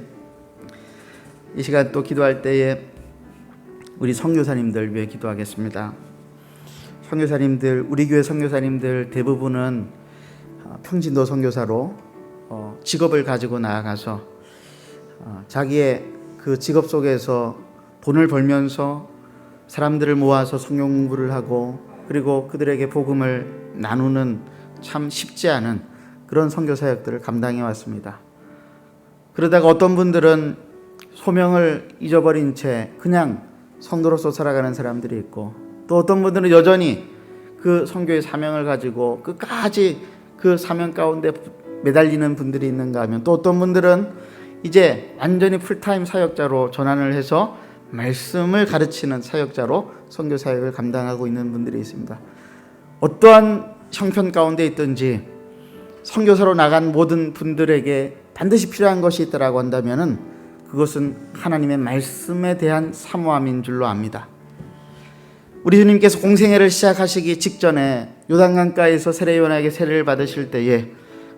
이 시간 또 기도할 때에 우리 선교사님들 위해 기도하겠습니다. 선교사님들, 우리 교회 선교사님들 대부분은 평진도 선교사로 직업을 가지고 나아가서 자기의 그 직업 속에서 돈을 벌면서 사람들을 모아서 성경 공부를 하고 그리고 그들에게 복음을 나누는 참 쉽지 않은 그런 선교 사역들을 감당해 왔습니다. 그러다가 어떤 분들은 소명을 잊어버린 채 그냥 성도로서 살아가는 사람들이 있고, 또 어떤 분들은 여전히 그 선교의 사명을 가지고 끝까지 그 사명 가운데 매달리는 분들이 있는가 하면, 또 어떤 분들은 이제 완전히 풀타임 사역자로 전환을 해서 말씀을 가르치는 사역자로 선교 사역을 감당하고 있는 분들이 있습니다. 어떠한 형편 가운데 있든지 선교사로 나간 모든 분들에게 반드시 필요한 것이 있다라고 한다면은 그것은 하나님의 말씀에 대한 사모함인 줄로 압니다. 우리 주님께서 공생애를 시작하시기 직전에 요단강가에서 세례요한에게 세례를 받으실 때에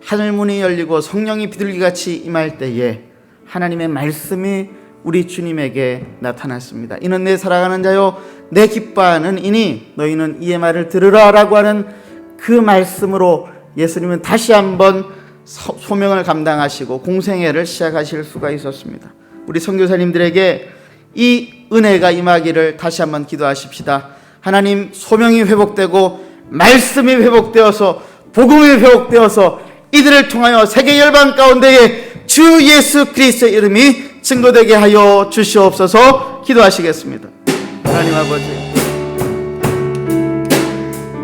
하늘문이 열리고 성령이 비둘기같이 임할 때에 하나님의 말씀이 우리 주님에게 나타났습니다. 이는 내 사랑하는 자요 내 기뻐하는 이니 너희는 이의 말을 들으라 라고 하는 그 말씀으로 예수님은 다시 한번 소명을 감당하시고 공생애를 시작하실 수가 있었습니다. 우리 선교사님들에게 이 은혜가 임하기를 다시 한번 기도하십시다. 하나님, 소명이 회복되고 말씀이 회복되어서 복음이 회복되어서 이들을 통하여 세계 열방 가운데에 주 예수 그리스도의 이름이 증거되게 하여 주시옵소서. 기도하시겠습니다. 하나님 아버지,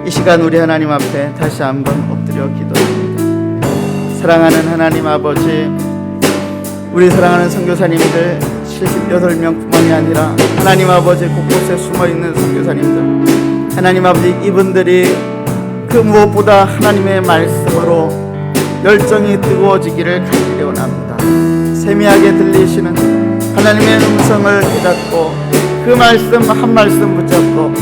이 시간 우리 하나님 앞에 다시 한번 엎드려 기도합니다. 사랑하는 하나님 아버지, 우리 사랑하는 선교사님들 78명뿐만이 아니라 하나님 아버지 곳곳에 숨어있는 선교사님들, 하나님 아버지 이분들이 그 무엇보다 하나님의 말씀으로 열정이 뜨거워지기를 간절히 원합니다. 세미하게 들리시는 하나님의 음성을 깨닫고 그 말씀 한 말씀 붙잡고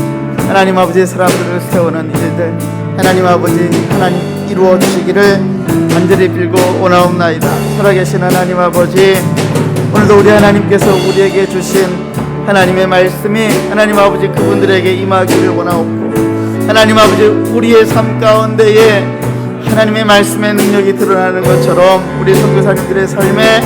하나님 아버지 사람들을 세우는 이들, 하나님 아버지 하나님 이루어 주시기를 간절히 빌고 원하옵나이다. 살아계신 하나님 아버지, 오늘도 우리 하나님께서 우리에게 주신 하나님의 말씀이 하나님 아버지 그분들에게 임하기를 원하옵고, 하나님 아버지 우리의 삶 가운데에 하나님의 말씀의 능력이 드러나는 것처럼 우리 선교사님들의 삶에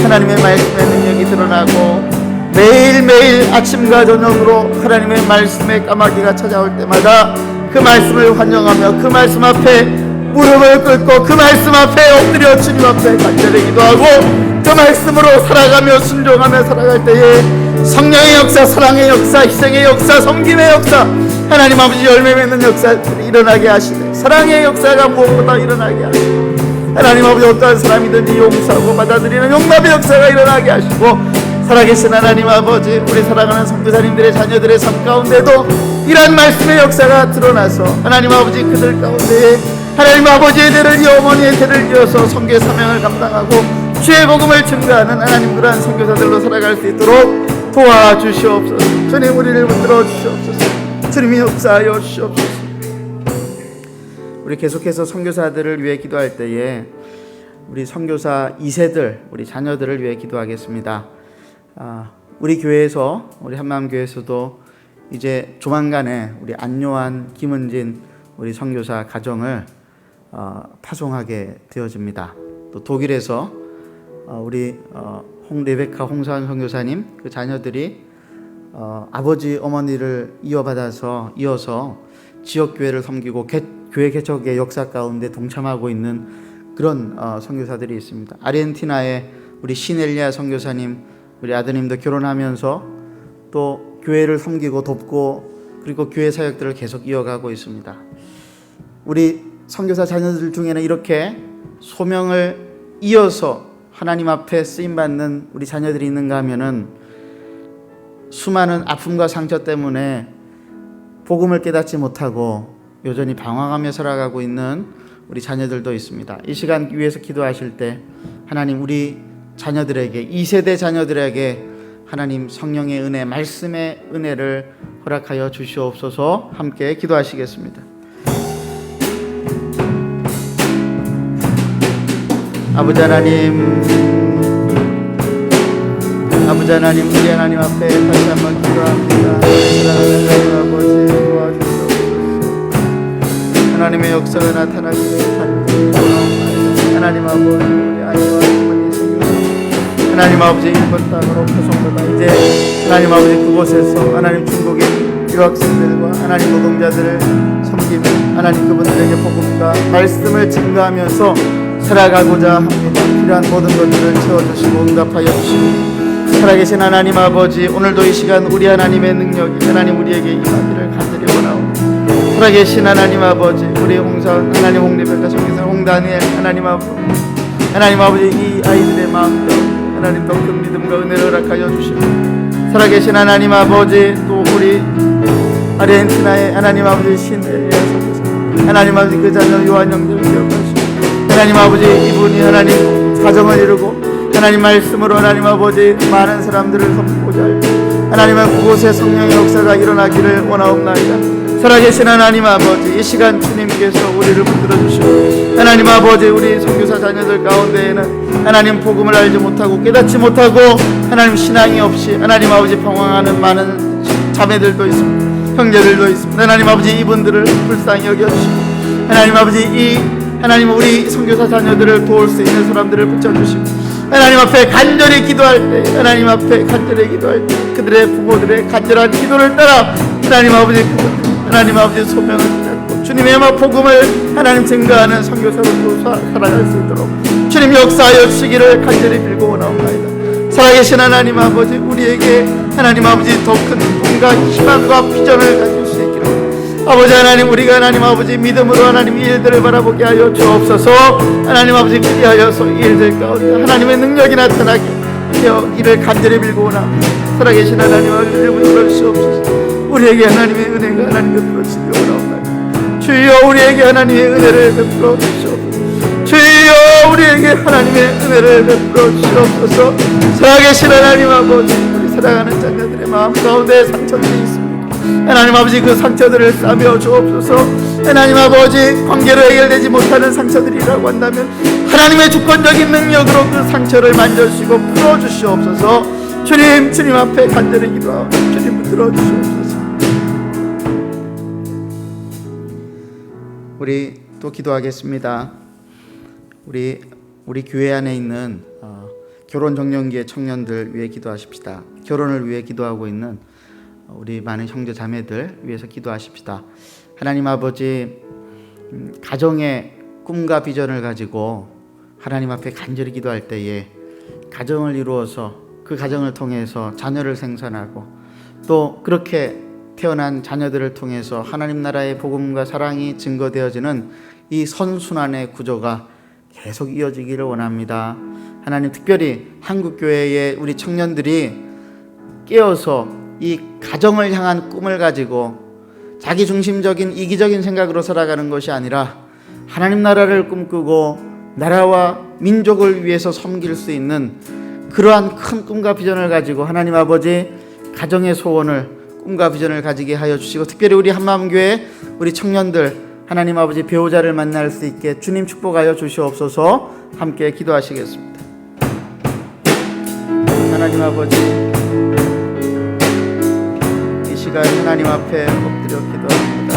하나님의 말씀의 능력이 드러나고, 매일매일 아침과 저녁으로 하나님의 말씀의 까마귀가 찾아올 때마다 그 말씀을 환영하며 그 말씀 앞에 무릎을 꿇고 그 말씀 앞에 엎드려 주님 앞에 간절히 기도하고 그 말씀으로 살아가며 순종하며 살아갈 때에 성령의 역사, 사랑의 역사, 희생의 역사, 섬김의 역사, 하나님 아버지 열매 맺는 역사들이 일어나게 하시네. 사랑의 역사가 무엇보다 일어나게 하시고, 하나님 아버지 어떠한 사람이든지 용서하고 받아들이는 용납의 역사가 일어나게 하시고, 살아계신 하나님 아버지, 우리 사랑하는 선교사님들의 자녀들의 삶 가운데도 이러한 말씀의 역사가 드러나서 하나님 아버지 그들 가운데에 하나님 아버지의 대를 이어 어머니의 대를 이어서 선교의 사명을 감당하고 주의 복음을 증거하는 하나님 그러한 선교사들로 살아갈 수 있도록 도와주시옵소서. 주님, 우리를 붙들어 주시옵소서. 주님이 역사하여 주시옵소서. 우리 계속해서 선교사들을 위해 기도할 때에 우리 선교사 2세들, 우리 자녀들을 위해 기도하겠습니다. 우리 교회에서, 우리 한마음교회에서도 이제 조만간에 우리 안요한, 김은진 우리 선교사 가정을 파송하게 되어집니다. 또 독일에서 우리 레베카 홍사은 선교사님 그 자녀들이 아버지 어머니를 이어서 지역 교회를 섬기고 교회 개척의 역사 가운데 동참하고 있는 그런 선교사들이 있습니다. 아르헨티나의 우리 시넬리아 선교사님, 우리 아드님도 결혼하면서 또 교회를 섬기고 돕고 그리고 교회 사역들을 계속 이어가고 있습니다. 우리 선교사 자녀들 중에는 이렇게 소명을 이어서 하나님 앞에 쓰임받는 우리 자녀들이 있는가 하면은 수많은 아픔과 상처 때문에 복음을 깨닫지 못하고 여전히 방황하며 살아가고 있는 우리 자녀들도 있습니다. 이 시간 위해서 기도하실 때 하나님 우리 자녀들에게, 2세대 자녀들에게 하나님 성령의 은혜, 말씀의 은혜를 허락하여 주시옵소서. 함께 기도하시겠습니다. 아버지 하나님, 우리 하나님 앞에 다시 한번 기도합니다. 사랑하는 하나님 아버지, 도와주시옵소서. 하나님의 역사가 나타나기를 간절히 원하옵나이다. 하나님 아버지, 우리 아이와 어머니 생겨서 하나님 아버지 일본 땅으로 배송되다 이제 하나님 아버지 그곳에서 하나님 중국인 유학생들과 하나님 노동자들을 섬기며 하나님 그분들에게 복음과 말씀을 증거하면서 살아가고자 합니다. 필요한 모든 것들을 채워주시고 응답하여 주시고 살아계신 하나님 아버지, 오늘도 이 시간 우리 하나님의 능력이 하나님 우리에게 임하기를 간절히 원하옵니다. 살아계신 하나님 아버지, 우리 홍사원 하나님 홍리백과 성기사 홍다니엘 하나님 아버지 이 아이들의 마음도 하나님 더 큰 믿음과 은혜를 허락하여 주시고 살아계신 하나님 아버지, 또 우리 아르헨티나의 하나님 아버지 신엘리아 선교사 하나님 아버지 그 자녀 요한 형제를 기억하시고 하나님 아버지 이분이 하나님 가정을 이루고 하나님 말씀으로 하나님 아버지 많은 사람들을 섬기고자 할때 하나님은 그곳에 성령의 역사가 일어나기를 원하옵나이다. 살아계신 하나님 아버지, 이 시간 주님께서 우리를 붙들어 주시고 하나님 아버지 우리 선교사 자녀들 가운데에는 하나님 복음을 알지 못하고 깨닫지 못하고 하나님 신앙이 없이 하나님 아버지 방황하는 많은 자매들도 있습니다. 형제들도 있습니다. 하나님 아버지 이분들을 불쌍히 여겨주시고 하나님 아버지 이 하나님 우리 선교사 자녀들을 도울 수 있는 사람들을 붙여주시고 하나님 앞에 간절히 기도할 때 하나님 앞에 간절히 기도할 때 그들의 부모들의 간절한 기도를 따라 하나님 아버지 그분들 하나님 아버지 소명을 붙잡고 주님의 복음을 하나님 증거하는 선교사로 살아갈 수 있도록 주님 역사하여 주시기를 간절히 빌고 원하옵나이다. 살아계신 하나님 아버지, 우리에게 하나님 아버지 더 큰 꿈과 희망과 비전을 가질 수 있기를 아버지 하나님, 우리가 하나님 아버지 믿음으로 하나님 이 일들을 바라보게 하여 주옵소서. 하나님 아버지 그리하여서 이 일들 가운데 하나님의 능력이 나타나게 하여 이를 간절히 빌고 원합니다. 살아계신 하나님 아버지를 붙들어 주옵소서. 우리에게 하나님의 은혜가 하나님 베풀어 주시기 원하옵나이다. 주여 우리에게 하나님의 은혜를 베풀어 주시옵소서. 주여 우리에게 하나님의 은혜를 베풀어 주시옵소서. 살아계신 하나님 아버지, 우리 사랑하는 자녀들의 마음 가운데 상처들이 있습니다. 하나님 아버지 그 상처들을 싸매어 주옵소서. 하나님 아버지 관계로 해결되지 못하는 상처들이라고 한다면 하나님의 주권적인 능력으로 그 상처를 만져주시고 풀어주시옵소서. 주님 앞에 간절히 기도하오. 주님 붙들어 주시옵소서. 우리 또 기도하겠습니다. 우리 교회 안에 있는 결혼 정년기의 청년들 위해 기도하십시다. 결혼을 위해 기도하고 있는 우리 많은 형제 자매들 위해서 기도하십시다. 하나님 아버지, 가정의 꿈과 비전을 가지고 하나님 앞에 간절히 기도할 때에 가정을 이루어서 그 가정을 통해서 자녀를 생산하고 또 그렇게 태어난 자녀들을 통해서 하나님 나라의 복음과 사랑이 증거되어지는 이 선순환의 구조가 계속 이어지기를 원합니다. 하나님, 특별히 한국교회의 우리 청년들이 깨어서 이 가정을 향한 꿈을 가지고 자기 중심적인 이기적인 생각으로 살아가는 것이 아니라 하나님 나라를 꿈꾸고 나라와 민족을 위해서 섬길 수 있는 그러한 큰 꿈과 비전을 가지고 하나님 아버지 가정의 소원을 꿈과 비전을 가지게 하여 주시고, 특별히 우리 한마음교회 우리 청년들 하나님 아버지 배우자를 만날 수 있게 주님 축복하여 주시옵소서. 함께 기도하시겠습니다. 하나님 아버지, 이 시간 하나님 앞에 엎드려 기도합니다.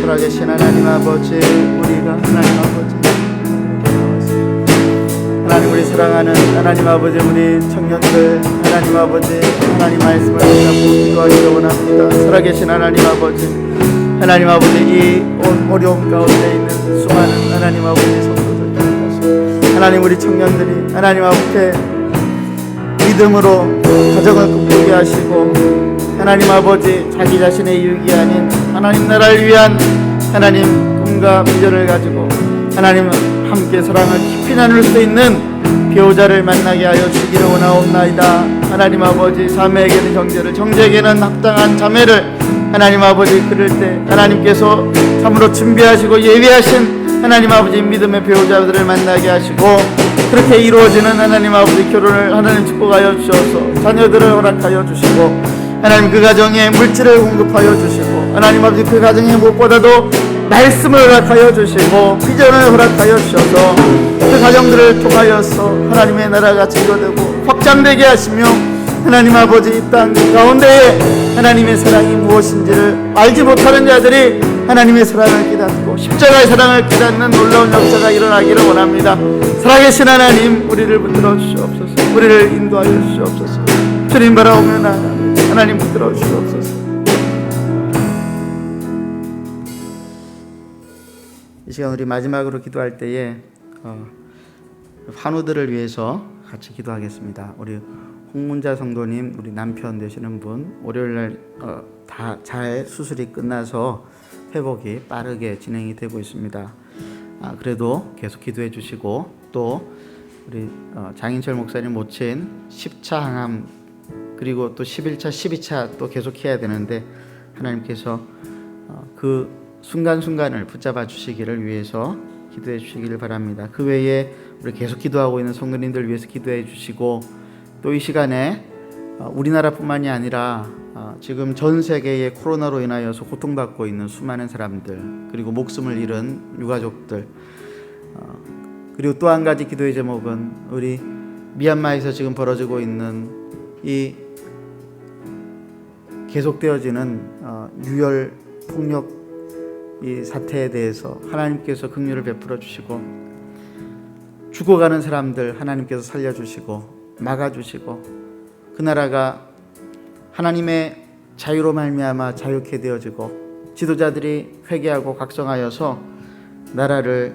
살아계신 하나님 아버지, 우리가 하나님 아버지 하나님 우리 사랑하는 하나님 아버지 우리 청년들 하나님 아버지 하나님 말씀을 붙잡고 기도하기를 원합니다. 살아계신 하나님 아버지 이 어려움 가운데 있는 수많은 하나님 아버지 성도들 하나님 우리 청년들이 하나님 앞에 믿음으로 가정을 꿈꾸게 하시고 하나님 아버지 자기 자신의 유익이 아닌 하나님 나라를 위한 하나님 꿈과 비전을 가지고 하나님 함께 사랑을 깊이 나눌 수 있는 배우자를 만나게 하여 주기를 원하옵나이다. 하나님 아버지, 자매에게는 형제를, 형제에게는 합당한 자매를 하나님 아버지 그럴 때 하나님께서 참으로 준비하시고 예비하신 하나님 아버지 믿음의 배우자들을 만나게 하시고 그렇게 이루어지는 하나님 아버지 결혼을 하나님 축복하여 주셔서 자녀들을 허락하여 주시고 하나님 그 가정에 물질을 공급하여 주시고 하나님 아버지 그 가정에 무엇보다도 말씀을 허락하여 주시고 비전을 허락하여 주셔서 그 가정들을 통하여서 하나님의 나라가 증거되고 확장되게 하시며 하나님 아버지 이 땅 가운데에 하나님의 사랑이 무엇인지를 알지 못하는 자들이 하나님의 사랑을 깨닫고 십자가의 사랑을 깨닫는 놀라운 역사가 일어나기를 원합니다. 살아계신 하나님 우리를 붙들어 주시옵소서. 우리를 인도하여 주시옵소서. 주님 바라오며 나아갑니다. 하나님 붙들어 주시옵소서. 이 시간 우리 마지막으로 기도할 때에 환우들을 위해서 같이 기도하겠습니다. 우리 홍문자 성도님, 우리 남편 되시는 분 월요일날 다 잘 수술이 끝나서 회복이 빠르게 진행이 되고 있습니다. 그래도 계속 기도해 주시고 또 우리 장인철 목사님 모친 10차 항암 그리고 또 11차, 12차 또 계속 해야 되는데 하나님께서 그 순간순간을 붙잡아 주시기를 위해서 기도해 주시기를 바랍니다. 그 외에 우리 계속 기도하고 있는 성도님들 위해서 기도해 주시고 또 이 시간에 우리나라뿐만이 아니라 지금 전 세계의 코로나로 인하여서 고통받고 있는 수많은 사람들 그리고 목숨을 잃은 유가족들 그리고 또 한 가지 기도의 제목은 우리 미얀마에서 지금 벌어지고 있는 이 계속되어지는 유혈 폭력 이 사태에 대해서 하나님께서 긍휼을 베풀어 주시고 죽어가는 사람들 하나님께서 살려주시고 막아주시고 그 나라가 하나님의 자유로 말미암아 자유케 되어지고 지도자들이 회개하고 각성하여서 나라를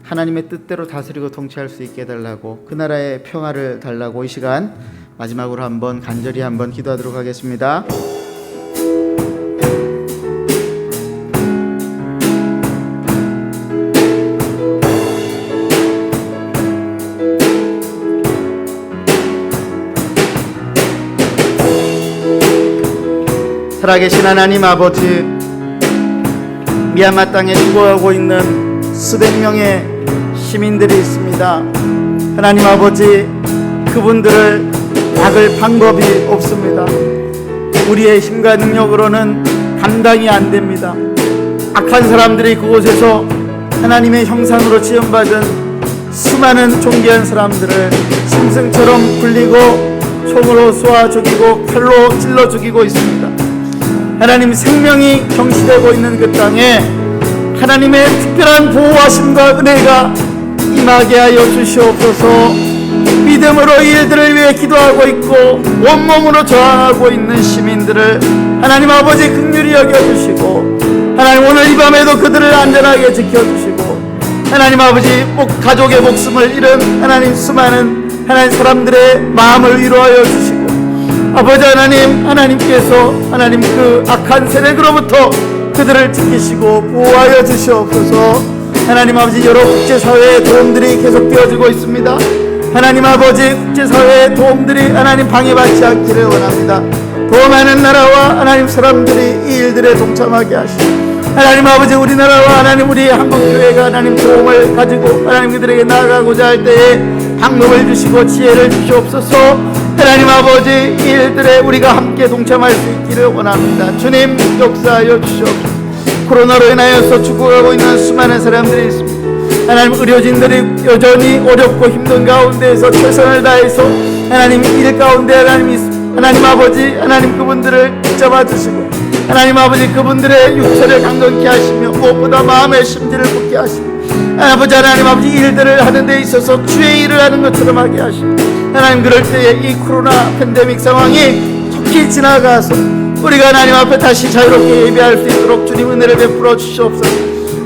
하나님의 뜻대로 다스리고 통치할 수 있게 해달라고 그 나라의 평화를 달라고 이 시간 마지막으로 한번 간절히 한번 기도하도록 하겠습니다. 살아계신 하나님 아버지 미얀마 땅에 죽어가고 있는 수백 명의 시민들이 있습니다. 하나님 아버지 그분들을 막을 방법이 없습니다. 우리의 힘과 능력으로는 감당이 안 됩니다. 악한 사람들이 그곳에서 하나님의 형상으로 지음받은 수많은 존귀한 사람들을 짐승처럼 굴리고 총으로 쏘아 죽이고 칼로 찔러 죽이고 있습니다. 하나님 생명이 경시되고 있는 그 땅에 하나님의 특별한 보호하심과 은혜가 임하게 하여 주시옵소서. 믿음으로 이 일들을 위해 기도하고 있고 온몸으로 저항하고 있는 시민들을 하나님 아버지 긍휼히 여겨주시고 하나님 오늘 이 밤에도 그들을 안전하게 지켜주시고 하나님 아버지 가족의 목숨을 잃은 하나님 수많은 하나님 사람들의 마음을 위로하여 주시고 아버지 하나님 하나님께서 하나님 그 악한 세력으로부터 그들을 지키시고 보호하여 주시옵소서. 하나님 아버지 여러 국제사회의 도움들이 계속되어지고 있습니다. 하나님 아버지 국제사회의 도움들이 하나님 방해받지 않기를 원합니다. 더 많은 나라와 하나님 사람들이 이 일들에 동참하게 하시고 하나님 아버지 우리나라와 하나님 우리 한국교회가 하나님 도움을 가지고 하나님 그들에게 나아가고자 할 때에 방법을 주시고 지혜를 주시옵소서. 하나님 아버지 이 일들에 우리가 함께 동참할 수 있기를 원합니다. 주님 역사하여 주시옵소서. 코로나로 인하여서 죽어가고 있는 수많은 사람들이 있습니다. 하나님 의료진들이 여전히 어렵고 힘든 가운데에서 최선을 다해서 하나님 일 가운데 하나님 아버지 하나님 그분들을 붙잡아 주시고 하나님 아버지 그분들의 육체를 강건케 하시며 무엇보다 마음의 심지를 굳게 하시고 아버지 하나님 아버지 일들을 하는 데 있어서 주의 일을 하는 것처럼 하게 하시고 하나님 그럴 때에 이 코로나 팬데믹 상황이 속히 지나가서 우리가 하나님 앞에 다시 자유롭게 예배할 수 있도록 주님 은혜를 베풀어 주시옵소서.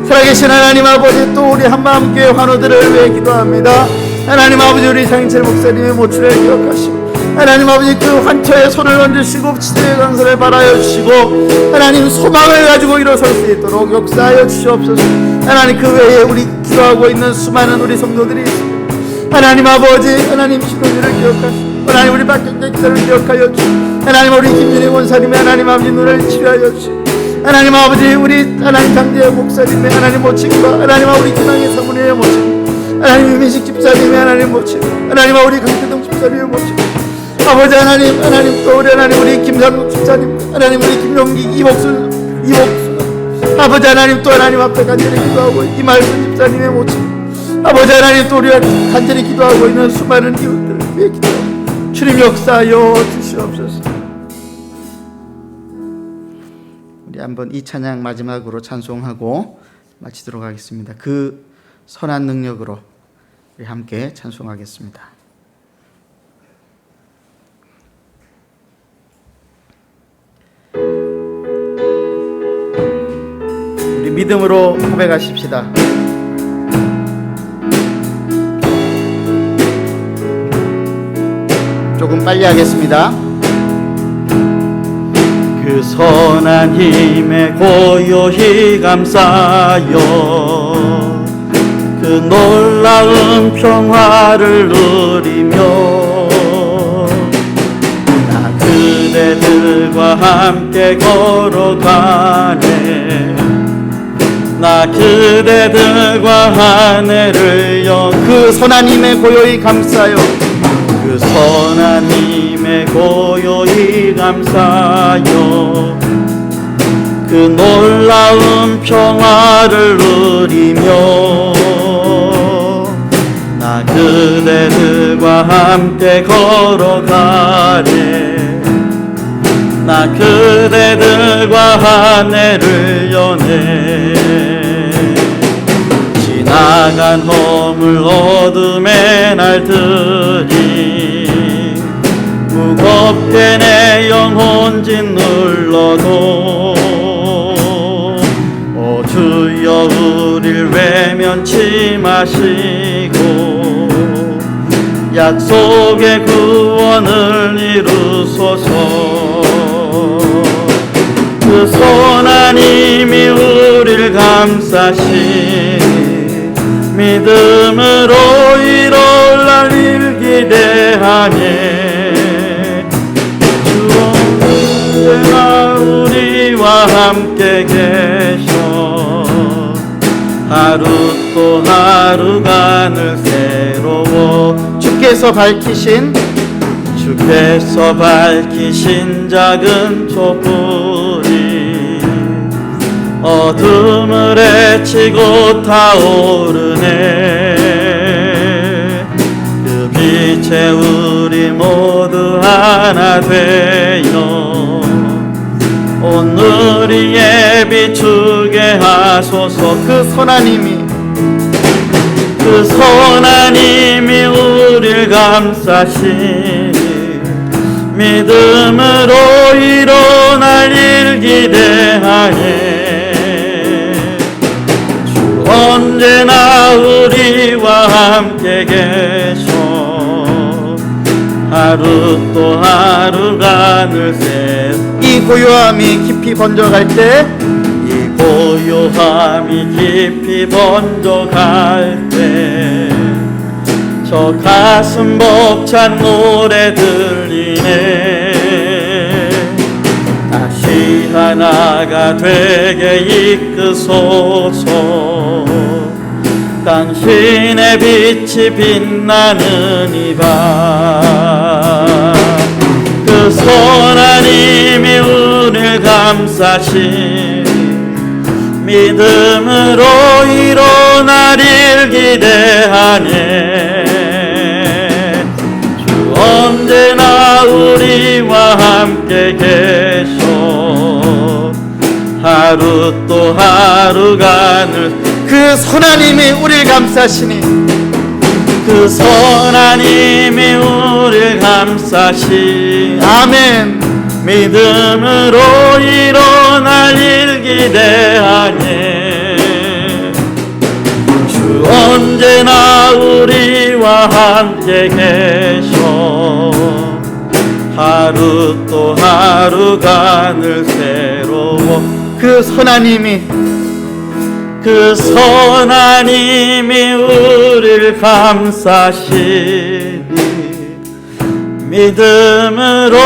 살아계신 하나님 아버지 또 우리 한마음교회 환우들을 위해 기도합니다. 하나님 아버지 우리 장인철 목사님의 모출을 기억하시고 하나님 아버지 그 환처에 손을 얹으시고 치료의 강선을 바라여 주시고 하나님 소망을 가지고 일어설 수 있도록 역사하여 주시옵소서. 하나님 그 외에 우리 기도하고 있는 수많은 우리 성도들이 있습니다. 하나님 아버지 하나님 시도들을 기억하시고 하나님 우리 박경자 기사를 기억하여 주시고 하나님 우리 김준희 원사님의 하나님 아버지 눈을 치료하여 주시고 하나님 아버지 우리 하나님 장대의 목사님의 하나님 모친과 하나님 우리 기망의 사모님의 모친 하나님 유민식 집사님의 하나님 모친 하나님 우리 강태동 집사님의 모친 아버지 하나님 또 우리 하나님 우리 김상국 집사님 하나님 우리 김용기 이복수 아버지 하나님 또 하나님 앞에 간절히 기도하고 이말순 집사님의 모친 아버지 하나님 또 우리 간절히 기도하고 있는 수많은 이웃들을 위해 기도하고 주님 역사하여 주시옵소서. 우리 한번 이 찬양 마지막으로 찬송하고 마치도록 하겠습니다. 그 선한 능력으로 우리 함께 찬송하겠습니다. 우리 믿음으로 고백하십시다. 조금 빨리 하겠습니다. 그 선한 힘에 고요히 감싸여 그 놀라운 평화를 누리며 나 그대들과 함께 걸어가네 나 그대들과 하늘을 그 선한 힘에 고요히 감싸요 그 선한 힘에 고요히 감싸요 그 놀라운 평화를 누리며 나 그대들과 함께 걸어가네 나 그대들과 하늘을 여네 지나간 허물 어둠의 날들이 무겁게 내 영혼 짓눌러도 오 주여 우릴 외면치 마시고 약속의 구원을 이루소서 그 선한 힘이 우릴 감싸시 믿음으로 이룰 날 일 기대하네 주 언제나 우리와 함께 계셔 하루 또 하루가 늘 새로워 주께서 밝히신 작은 촛불이 어둠을 헤치고 타오르네 그 빛에 우리 모두 하나 되어 오늘이에 비추게 하소서 그 선한 힘이 우릴 감싸시니 믿음으로 일어날 일 기대하네 주 언제나 우리와 함께 계셔 하루 또 하루가 늘 이 고요함이 깊이 번져갈 때 이 고요함이 깊이 번져갈 때 저 가슴 벅찬 노래 들리네 다시 하나가 되게 이끄소서 당신의 빛이 빛나는 이 밤 그 선한 힘이 우릴 감싸시 믿음으로 일어날 일 기대하네 주 언제나 우리와 함께 계셔 하루 또 하루가 늘 그 선한 힘이 우릴 감싸시니 그 선한 힘이 우릴 감싸시 아멘 믿음으로 일어날 일 기대하네 주 언제나 우리와 함께 계셔 하루 또 하루가 늘 새로워 그 선한 힘이 우릴 감싸시니 믿음으로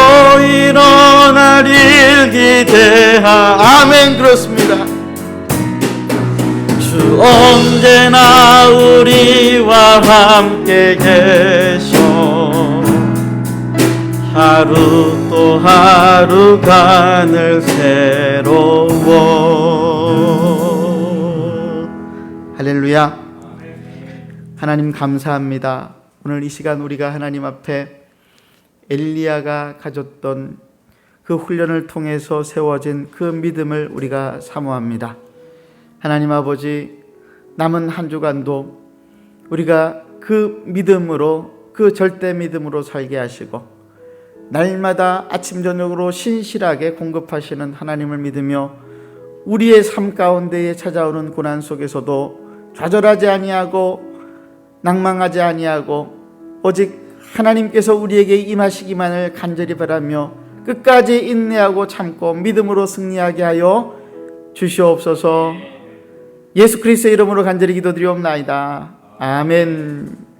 일어나릴 기대하. 아멘. 그렇습니다. 주 언제나 우리와 함께 계셔 하루 또 하루가 늘 새로워. 할렐루야. 하나님 감사합니다. 오늘 이 시간 우리가 하나님 앞에 엘리야가 가졌던 그 훈련을 통해서 세워진 그 믿음을 우리가 사모합니다. 하나님 아버지, 남은 한 주간도 우리가 그 믿음으로, 그 절대 믿음으로 살게 하시고 날마다 아침 저녁으로 신실하게 공급하시는 하나님을 믿으며 우리의 삶 가운데에 찾아오는 고난 속에서도 좌절하지 아니하고 낭망하지 아니하고 오직 하나님께서 우리에게 임하시기만을 간절히 바라며 끝까지 인내하고 참고 믿음으로 승리하게 하여 주시옵소서. 예수 그리스도의 이름으로 간절히 기도드리옵나이다. 아멘.